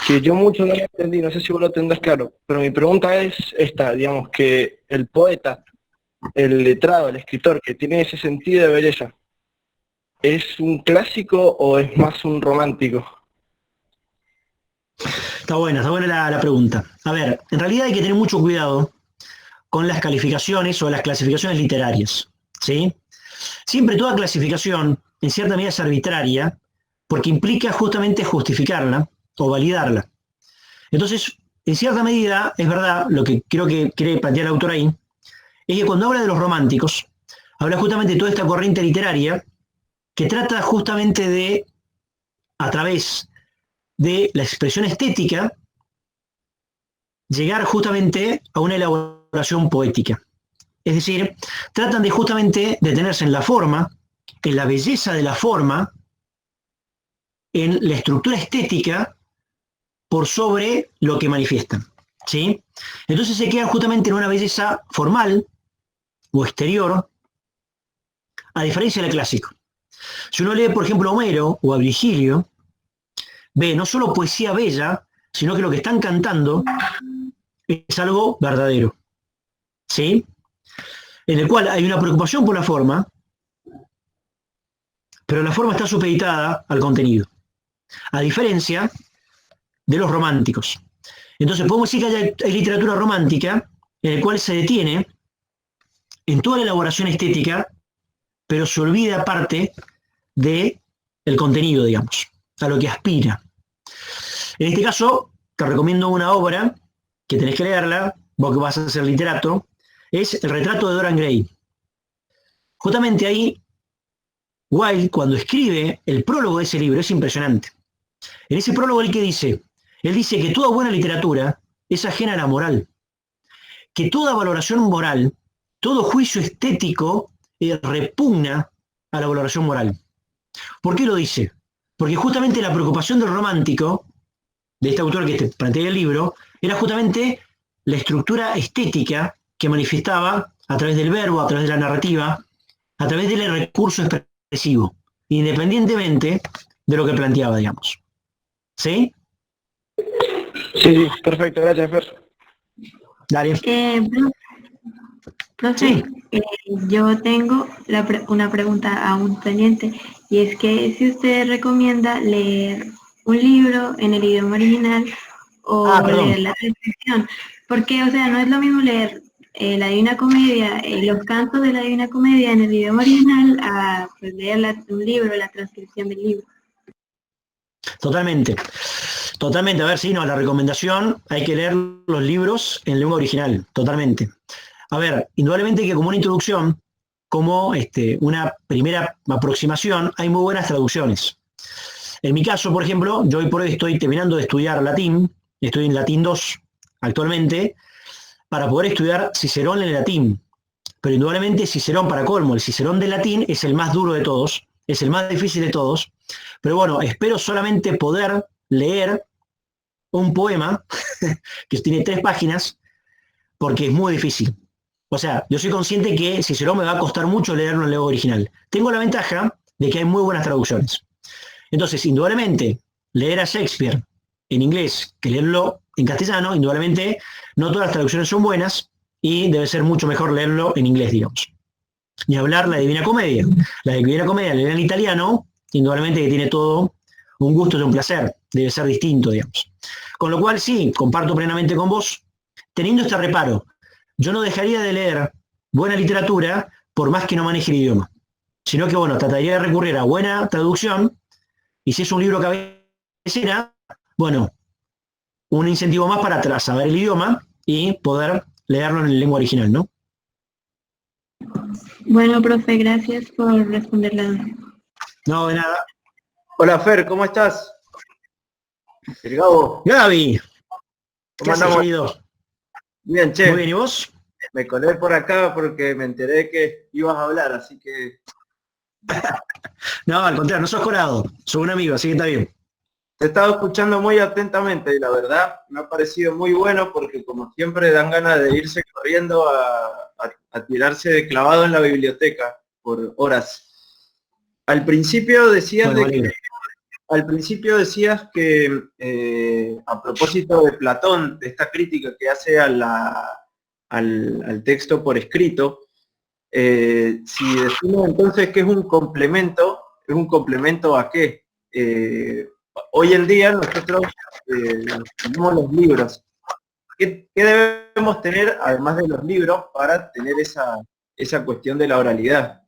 que yo mucho no lo entendí, no sé si vos lo tendrás claro, pero mi pregunta es esta, digamos, que el poeta, el letrado, el escritor que tiene ese sentido de belleza, ¿es un clásico o es más un romántico? Está buena la pregunta. A ver, en realidad hay que tener mucho cuidado con las calificaciones o las clasificaciones literarias, ¿sí? Siempre toda clasificación, en cierta medida, es arbitraria, porque implica justamente justificarla o validarla. Entonces, en cierta medida, es verdad, lo que creo que quiere plantear el autor ahí, es que cuando habla de los románticos, habla justamente de toda esta corriente literaria que trata justamente de, a través de la expresión estética, llegar justamente a una elaboración poética. Es decir, tratan de justamente detenerse en la forma, en la belleza de la forma, en la estructura estética, por sobre lo que manifiestan. ¿Sí? Entonces se quedan justamente en una belleza formal o exterior, a diferencia del clásico. Si uno lee, por ejemplo, a Homero o a Virgilio, ve no solo poesía bella, sino que lo que están cantando es algo verdadero. ¿Sí? En el cual hay una preocupación por la forma, pero la forma está supeditada al contenido, a diferencia de los románticos. Entonces podemos decir que hay literatura romántica en el cual se detiene en toda la elaboración estética, pero se olvida parte de el contenido, digamos, a lo que aspira. En este caso, te recomiendo una obra que tenés que leerla, vos que vas a ser literato, es El retrato de Dorian Gray. Justamente ahí, Wilde, cuando escribe el prólogo de ese libro, es impresionante. En ese prólogo, ¿él qué dice? Él dice que toda buena literatura es ajena a la moral, que toda valoración moral, todo juicio estético repugna a la valoración moral. ¿Por qué lo dice? Porque justamente la preocupación del romántico, de este autor que te plantea el libro, era justamente la estructura estética que manifestaba a través del verbo, a través de la narrativa, a través del recurso expresivo, independientemente de lo que planteaba, digamos. ¿Sí? Sí, perfecto, gracias, Fer. Dale. Profe, Sí. yo tengo una pregunta aún pendiente, y es que si usted recomienda leer un libro en el idioma original o leer la transcripción, porque, o sea, no es lo mismo leer la Divina Comedia, los cantos de la Divina Comedia en el idioma original a pues, leer un libro, la transcripción del libro. Totalmente. Totalmente. A ver, sí, no, la recomendación, hay que leer los libros en lengua original, totalmente. A ver, indudablemente que como una introducción, como una primera aproximación, hay muy buenas traducciones. En mi caso, por ejemplo, yo hoy por hoy estoy terminando de estudiar latín, estoy en latín 2 actualmente, para poder estudiar Cicerón en el latín. Pero indudablemente Cicerón, para colmo, el Cicerón del latín es el más duro de todos, es el más difícil de todos. Pero bueno, espero solamente poder leer un poema que tiene 3 páginas, porque es muy difícil. O sea, yo soy consciente que Cicerón me va a costar mucho leerlo en lengua original. Tengo la ventaja de que hay muy buenas traducciones. Entonces, indudablemente, leer a Shakespeare en inglés que leerlo en castellano, indudablemente, no todas las traducciones son buenas y debe ser mucho mejor leerlo en inglés, digamos. Ni hablar la Divina Comedia. La Divina Comedia, leer en italiano, indudablemente que tiene todo un gusto y un placer, debe ser distinto, digamos. Con lo cual, sí, comparto plenamente con vos, teniendo este reparo, yo no dejaría de leer buena literatura por más que no maneje el idioma, sino que, bueno, trataría de recurrir a buena traducción, y si es un libro cabecera, bueno, un incentivo más para saber el idioma y poder leerlo en lengua original, ¿no? Bueno, profe, gracias por responder la duda. No, de nada. Hola Fer, ¿cómo estás? El Gabo. Gaby, ¿qué ¿Cómo haces, andamos? querido? Bien, che. Muy bien, ¿y vos? me colé por acá porque me enteré que ibas a hablar, así que... No, al contrario, no sos colado, sos un amigo, así que está bien. Te he estado escuchando muy atentamente y la verdad me ha parecido muy bueno porque como siempre dan ganas de irse corriendo a tirarse de clavado en la biblioteca por horas. Al principio decías que a propósito de Platón, de esta crítica que hace al texto por escrito, si decimos entonces que ¿es un complemento a qué? Hoy en día nosotros tenemos los libros. ¿Qué debemos tener, además de los libros, para tener esa cuestión de la oralidad?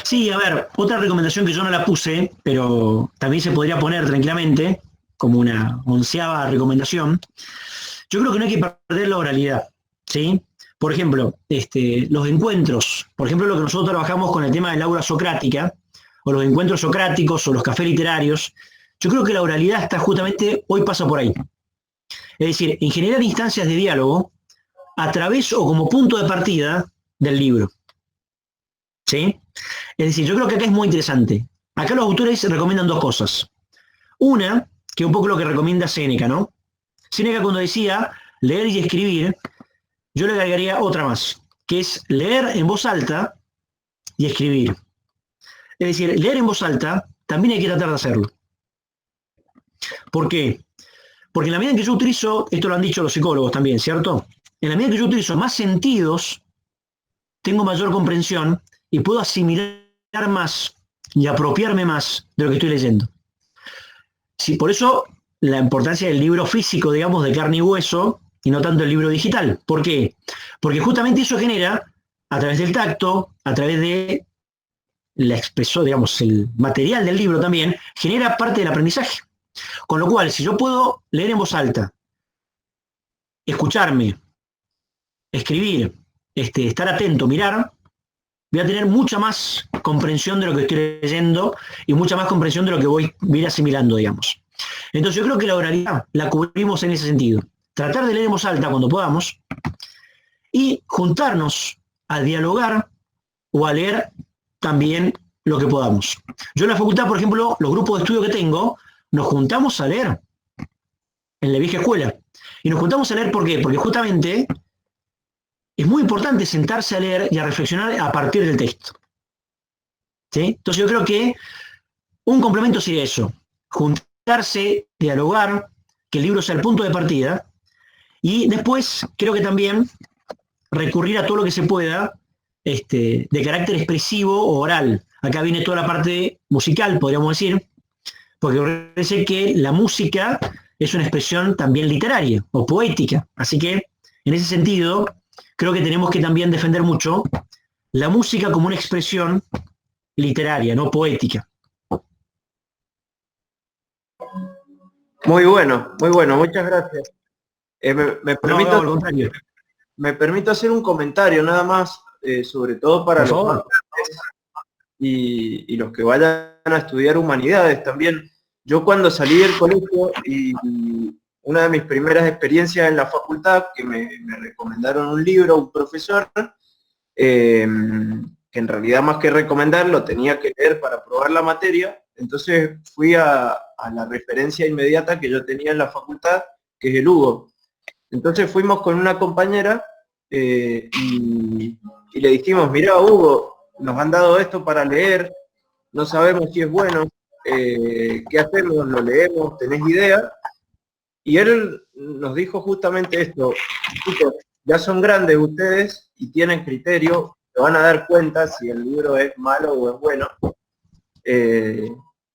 Sí, a ver, otra recomendación que yo no la puse, pero también se podría poner tranquilamente, como una 11ª recomendación. Yo creo que no hay que perder la oralidad, ¿sí? Por ejemplo, los encuentros, por ejemplo, lo que nosotros trabajamos con el tema del aula socrática, o los encuentros socráticos, o los cafés literarios, yo creo que la oralidad está justamente, hoy pasa por ahí. Es decir, en generar instancias de diálogo a través o como punto de partida del libro. ¿Sí? Es decir, yo creo que acá es muy interesante. Acá los autores recomiendan dos cosas. Una, que es un poco lo que recomienda Séneca, ¿no? Séneca cuando decía leer y escribir, yo le agregaría otra más, que es leer en voz alta y escribir. Es decir, leer en voz alta también hay que tratar de hacerlo. ¿Por qué? Porque en la medida en que yo utilizo, esto lo han dicho los psicólogos también, ¿cierto? En la medida en que yo utilizo más sentidos, tengo mayor comprensión y puedo asimilar más y apropiarme más de lo que estoy leyendo. Sí, por eso la importancia del libro físico, digamos, de carne y hueso, y no tanto el libro digital. ¿Por qué? Porque justamente eso genera, a través del tacto, a través de la expresión, digamos, el material del libro también, genera parte del aprendizaje. Con lo cual, si yo puedo leer en voz alta, escucharme, escribir, estar atento, mirar, voy a tener mucha más comprensión de lo que estoy leyendo y mucha más comprensión de lo que voy a ir asimilando, digamos. Entonces yo creo que la oralidad la cubrimos en ese sentido. Tratar de leer en voz alta cuando podamos y juntarnos a dialogar o a leer también lo que podamos. Yo en la facultad, por ejemplo, los grupos de estudio que tengo, nos juntamos a leer en la vieja escuela. Y nos juntamos a leer, ¿por qué? Porque justamente es muy importante sentarse a leer y a reflexionar a partir del texto. ¿Sí? Entonces yo creo que un complemento sería eso, juntarse, dialogar, que el libro sea el punto de partida, y después creo que también recurrir a todo lo que se pueda de carácter expresivo o oral. Acá viene toda la parte musical, podríamos decir, porque parece que la música es una expresión también literaria o poética. Así que, en ese sentido, creo que tenemos que también defender mucho la música como una expresión literaria, no poética. Muy bueno, muchas gracias. Me permito hacer un comentario nada más, sobre todo para los más jóvenes y los que vayan a estudiar humanidades también. Yo cuando salí del colegio y una de mis primeras experiencias en la facultad, que me recomendaron un libro, un profesor, que en realidad más que recomendarlo tenía que leer para probar la materia, entonces fui a la referencia inmediata que yo tenía en la facultad, que es el Hugo. Entonces fuimos con una compañera y le dijimos, mirá Hugo, nos han dado esto para leer, no sabemos si es bueno, ¿qué hacemos? ¿Lo leemos? ¿Tenés idea? Y él nos dijo justamente esto, chicos, ya son grandes ustedes y tienen criterio, se van a dar cuenta si el libro es malo o es bueno.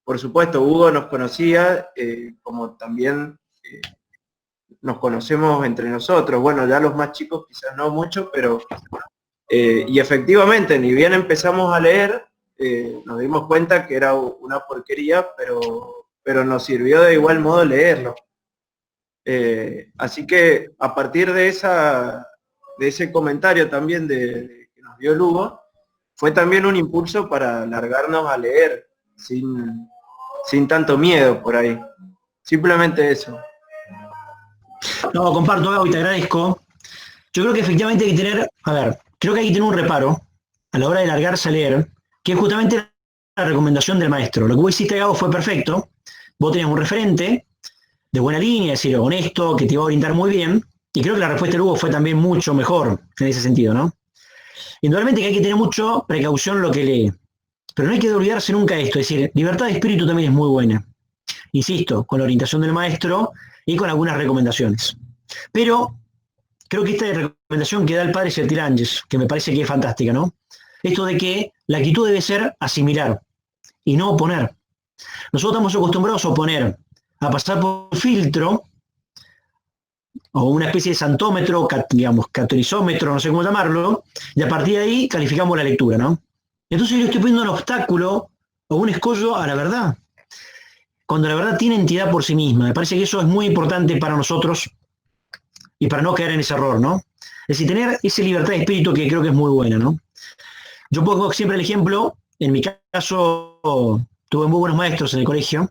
Por supuesto, Hugo nos conocía, como también nos conocemos entre nosotros. Bueno, ya los más chicos quizás no mucho, pero... y efectivamente, ni bien empezamos a leer, nos dimos cuenta que era una porquería, pero nos sirvió de igual modo leerlo. Así que a partir de ese comentario también que nos dio Lugo, fue también un impulso para largarnos a leer sin tanto miedo por ahí. Simplemente eso. No, comparto, Gabo, y te agradezco. Yo creo que efectivamente hay que tener, creo que hay que tener un reparo a la hora de largarse a leer, que es justamente la recomendación del maestro. Lo que vos hiciste, Gabo, fue perfecto. Vos tenías un referente de buena línea, es decir, honesto, que te iba a orientar muy bien, y creo que la respuesta de Hugo fue también mucho mejor en ese sentido, ¿no? Indudablemente que hay que tener mucho precaución en lo que lee, pero no hay que olvidarse nunca de esto, es decir, libertad de espíritu también es muy buena. Insisto, con la orientación del maestro y con algunas recomendaciones. Pero creo que esta recomendación que da el padre Sertilanges, que me parece que es fantástica, ¿no? Esto de que la actitud debe ser asimilar y no oponer. Nosotros estamos acostumbrados a oponer, a pasar por filtro, o una especie de santómetro, digamos, catalizómetro, no sé cómo llamarlo, y a partir de ahí calificamos la lectura, ¿no? Entonces yo estoy poniendo un obstáculo o un escollo a la verdad, cuando la verdad tiene entidad por sí misma. Me parece que eso es muy importante para nosotros y para no caer en ese error, ¿no? Es decir, tener esa libertad de espíritu que creo que es muy buena, ¿no? Yo pongo siempre el ejemplo, en mi caso tuve muy buenos maestros en el colegio,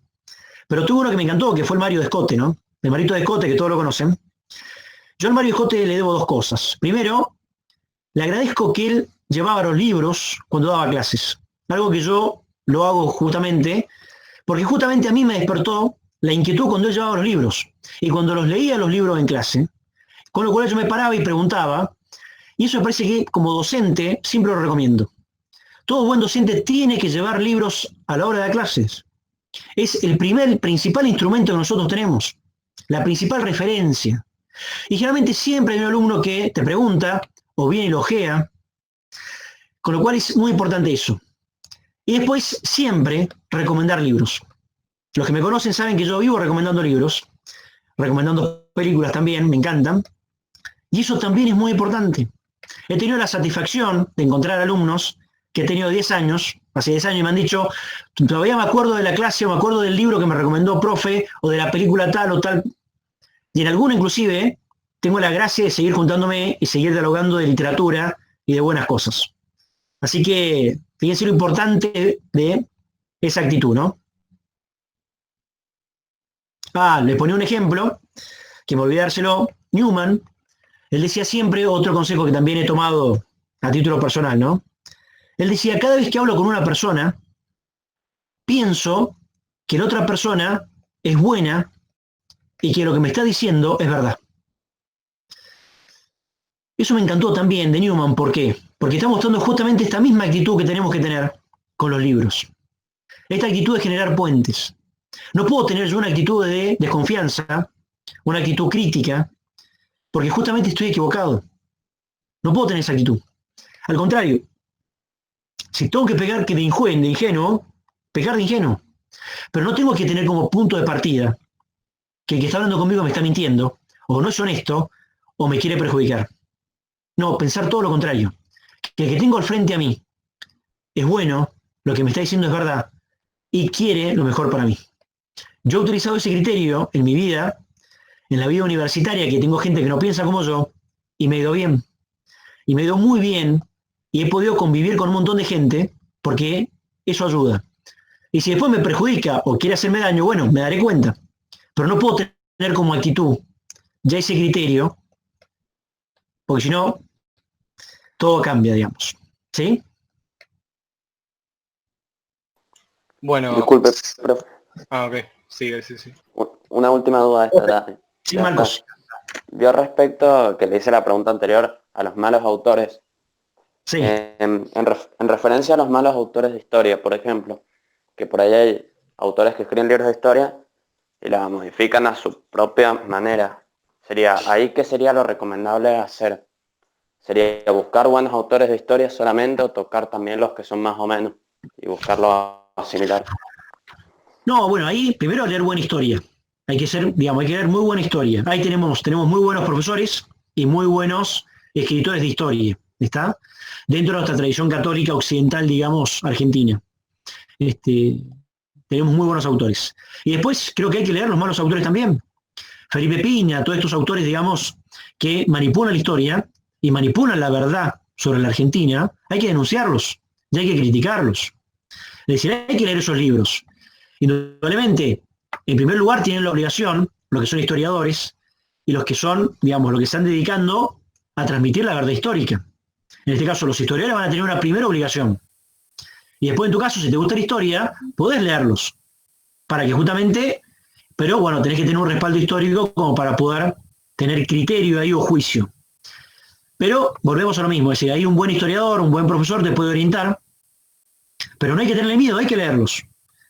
pero tuve uno que me encantó, que fue el Mario Descote, ¿no? El Marito Descote, que todos lo conocen. Yo al Mario Descote le debo dos cosas. Primero, le agradezco que él llevaba los libros cuando daba clases. Algo que yo lo hago justamente, porque justamente a mí me despertó la inquietud cuando él llevaba los libros. Y cuando los leía los libros en clase, con lo cual yo me paraba y preguntaba, y eso me parece que como docente siempre lo recomiendo. Todo buen docente tiene que llevar libros a la hora de dar clases. Es el principal instrumento que nosotros tenemos, la principal referencia. Y generalmente siempre hay un alumno que te pregunta, o viene y lo ojea, con lo cual es muy importante eso. Y después siempre recomendar libros. Los que me conocen saben que yo vivo recomendando libros, recomendando películas también, me encantan. Y eso también es muy importante. He tenido la satisfacción de encontrar alumnos que he tenido 10 años, hace 10 años, y me han dicho, todavía me acuerdo de la clase, o me acuerdo del libro que me recomendó profe, o de la película tal o tal. Y en alguno inclusive tengo la gracia de seguir juntándome y seguir dialogando de literatura y de buenas cosas. Así que fíjense lo importante de esa actitud, ¿no? Les ponía un ejemplo, que me olvidé dárselo, Newman. Él decía siempre, otro consejo que también he tomado a título personal, ¿no? Él decía, cada vez que hablo con una persona, pienso que la otra persona es buena y que lo que me está diciendo es verdad. Eso me encantó también de Newman, ¿por qué? Porque está mostrando justamente esta misma actitud que tenemos que tener con los libros. Esta actitud de generar puentes. No puedo tener yo una actitud de desconfianza, una actitud crítica, porque justamente estoy equivocado. No puedo tener esa actitud. Al contrario, si tengo que pegar que de ingenuo, pegar de ingenuo. Pero no tengo que tener como punto de partida que el que está hablando conmigo me está mintiendo, o no es honesto, o me quiere perjudicar. No, pensar todo lo contrario. Que el que tengo al frente a mí es bueno, lo que me está diciendo es verdad, y quiere lo mejor para mí. Yo he utilizado ese criterio en mi vida, en la vida universitaria, que tengo gente que no piensa como yo, y me ha ido bien. Y me ha ido muy bien, y he podido convivir con un montón de gente, porque eso ayuda. Y si después me perjudica o quiere hacerme daño, bueno, me daré cuenta. Pero no puedo tener como actitud ya ese criterio, porque si no, todo cambia, digamos. ¿Sí? Bueno. Disculpe, profe. Ok. Sí. Una última duda de esta. Sí, Marcos. Yo respecto, que le hice la pregunta anterior, a los malos autores. Sí. En referencia a los malos autores de historia, por ejemplo, que por ahí hay autores que escriben libros de historia y la modifican a su propia manera. ¿Qué sería lo recomendable hacer? ¿Sería buscar buenos autores de historia solamente o tocar también los que son más o menos y buscarlo asimilar? No, bueno, ahí primero leer buena historia. Hay que leer muy buena historia. Ahí tenemos muy buenos profesores y muy buenos escritores de historia, ¿está? Dentro de nuestra tradición católica occidental, digamos, argentina. Tenemos muy buenos autores. Y después creo que hay que leer los malos autores también. Felipe Piña, todos estos autores, digamos, que manipulan la historia y manipulan la verdad sobre la Argentina, hay que denunciarlos y hay que criticarlos. Es decir, hay que leer esos libros. Indudablemente, en primer lugar tienen la obligación, los que son historiadores, y los que son, digamos, los que están dedicando a transmitir la verdad histórica. En este caso, los historiadores van a tener una primera obligación. Y después, en tu caso, si te gusta la historia, podés leerlos. Para que justamente, pero bueno, tenés que tener un respaldo histórico como para poder tener criterio ahí o juicio. Pero volvemos a lo mismo, es decir, hay un buen historiador, un buen profesor te puede orientar, pero no hay que tenerle miedo, hay que leerlos.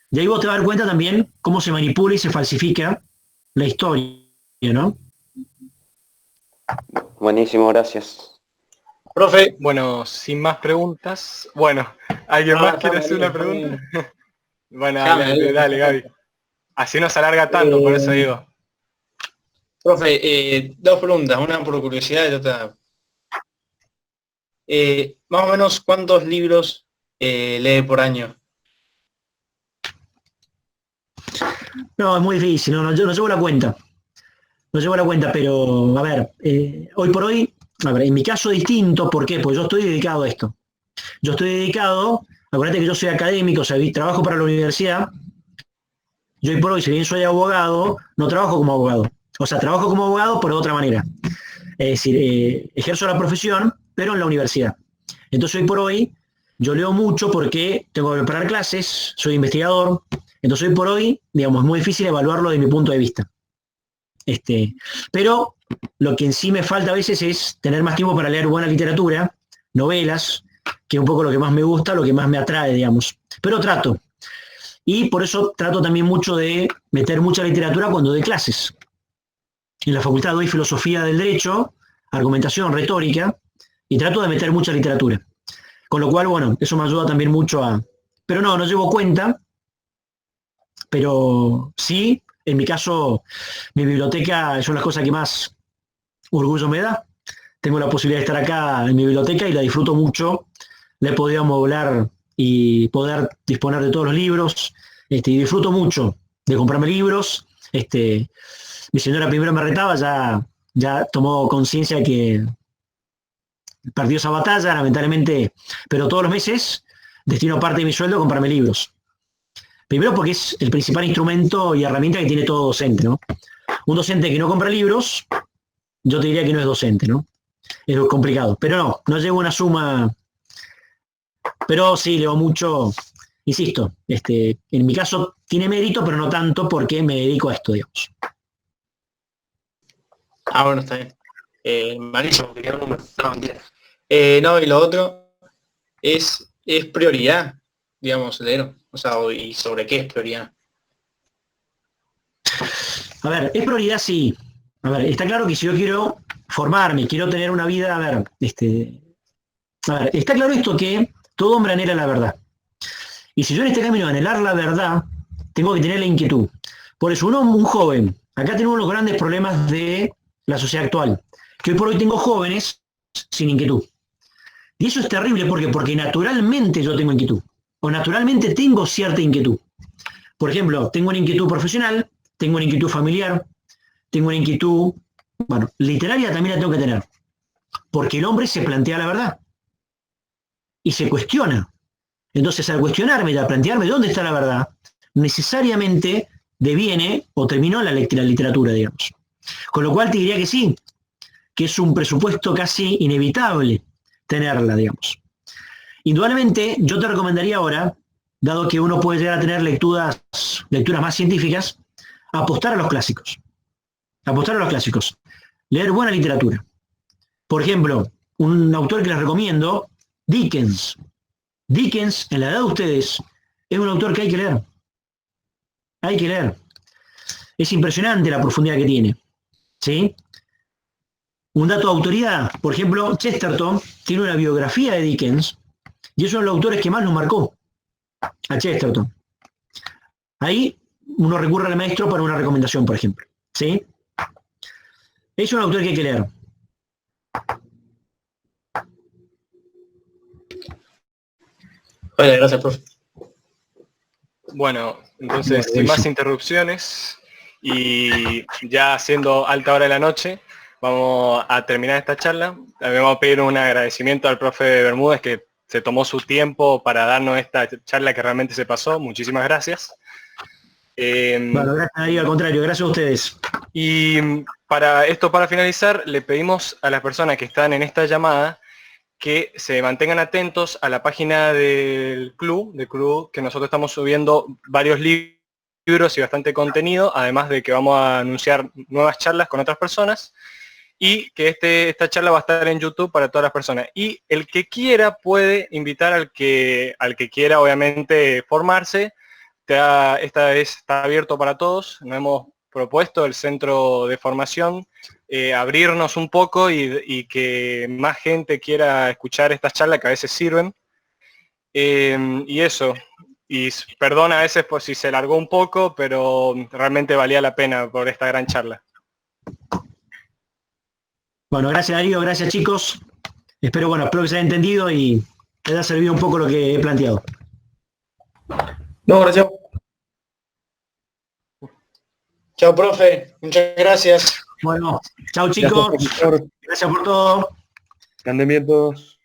Y ahí vos te vas a dar cuenta también cómo se manipula y se falsifica la historia, ¿no? Buenísimo, gracias. Profe, bueno, sin más preguntas. Bueno, ¿alguien más quiere hacer una pregunta? Bueno, dale, Gaby. Así no se alarga tanto, por eso digo. Profe, dos preguntas, una por curiosidad y otra. Más o menos, ¿cuántos libros lee por año? No, es muy difícil, yo no llevo la cuenta. No llevo la cuenta, pero a ver, hoy por hoy, a ver, en mi caso distinto, ¿por qué? Pues yo estoy dedicado a esto. Yo estoy dedicado, acuérdate que yo soy académico, o sea, trabajo para la universidad. Yo hoy por hoy, si bien soy abogado, no trabajo como abogado. O sea, trabajo como abogado, pero de otra manera. Es decir, ejerzo la profesión, pero en la universidad. Entonces hoy por hoy, yo leo mucho porque tengo que preparar clases, soy investigador. Entonces hoy por hoy, digamos, es muy difícil evaluarlo desde mi punto de vista. Pero lo que en sí me falta a veces es tener más tiempo para leer buena literatura, novelas, que es un poco lo que más me gusta, lo que más me atrae, digamos. Pero trato. Y por eso trato también mucho de meter mucha literatura cuando doy clases. En la facultad doy filosofía del derecho, argumentación, retórica, y trato de meter mucha literatura. Con lo cual, bueno, eso me ayuda también mucho a... Pero no llevo cuenta, pero sí, en mi caso, mi biblioteca es una de las cosas que más orgullo me da. Tengo la posibilidad de estar acá en mi biblioteca y la disfruto mucho. La he podido amoblar y poder disponer de todos los libros. Y disfruto mucho de comprarme libros. Mi señora primero me retaba, ya tomó conciencia de que perdió esa batalla, lamentablemente, pero todos los meses destino parte de mi sueldo a comprarme libros. Primero porque es el principal instrumento y herramienta que tiene todo docente, ¿no? Un docente que no compra libros, yo te diría que no es docente, ¿no? Es complicado. Pero no llevo una suma. Pero sí, leo mucho, insisto, en mi caso tiene mérito, pero no tanto porque me dedico a esto, digamos. Bueno, está bien. Malísimo, quería un número. No, mentira. Y lo otro es prioridad, digamos, leer. O sea, ¿y sobre qué es prioridad? A ver, es prioridad sí. A ver, está claro que si yo quiero formarme, quiero tener una vida, a ver, está claro esto que todo hombre anhela la verdad. Y si yo en este camino de anhelar la verdad, tengo que tener la inquietud. Por eso un joven, acá tenemos los grandes problemas de la sociedad actual, que hoy por hoy tengo jóvenes sin inquietud. Y eso es terrible porque naturalmente yo tengo inquietud, o naturalmente tengo cierta inquietud. Por ejemplo, tengo una inquietud profesional, tengo una inquietud familiar, tengo una inquietud, bueno, literaria también la tengo que tener, porque el hombre se plantea la verdad y se cuestiona. Entonces, al cuestionarme y al plantearme dónde está la verdad, necesariamente deviene o terminó la literatura, digamos. Con lo cual te diría que sí, que es un presupuesto casi inevitable tenerla, digamos. Indudablemente, yo te recomendaría ahora, dado que uno puede llegar a tener lecturas más científicas, apostar a los clásicos. Apostar a los clásicos. Leer buena literatura. Por ejemplo, un autor que les recomiendo, Dickens. Dickens, en la edad de ustedes, es un autor que hay que leer. Hay que leer. Es impresionante la profundidad que tiene. ¿Sí? Un dato de autoridad, por ejemplo, Chesterton tiene una biografía de Dickens y es uno de los autores que más nos marcó, a Chesterton. Ahí uno recurre al maestro para una recomendación, por ejemplo. ¿Sí? Es un autor que hay que leer. Vale, gracias, profe. Bueno, entonces, sin más interrupciones y ya siendo alta hora de la noche, vamos a terminar esta charla. También vamos a pedir un agradecimiento al profe Bermúdez que se tomó su tiempo para darnos esta charla que realmente se pasó. Muchísimas gracias. Bueno, gracias, al contrario, gracias a ustedes. Y para finalizar, le pedimos a las personas que están en esta llamada que se mantengan atentos a la página del club, que nosotros estamos subiendo varios libros y bastante contenido, además de que vamos a anunciar nuevas charlas con otras personas, y que esta charla va a estar en YouTube para todas las personas. Y el que quiera puede invitar al que quiera, obviamente, formarse. Esta vez está abierto para todos. Nos hemos propuesto el centro de formación, abrirnos un poco y que más gente quiera escuchar estas charlas que a veces sirven. Y eso. Y perdona a veces por si se largó un poco, pero realmente valía la pena por esta gran charla. Bueno, gracias Darío, gracias chicos. Espero que se haya entendido y les haya servido un poco lo que he planteado. No, gracias. Chao, profe. Muchas gracias. Bueno, chao chicos. Gracias por todo. Grandemientos.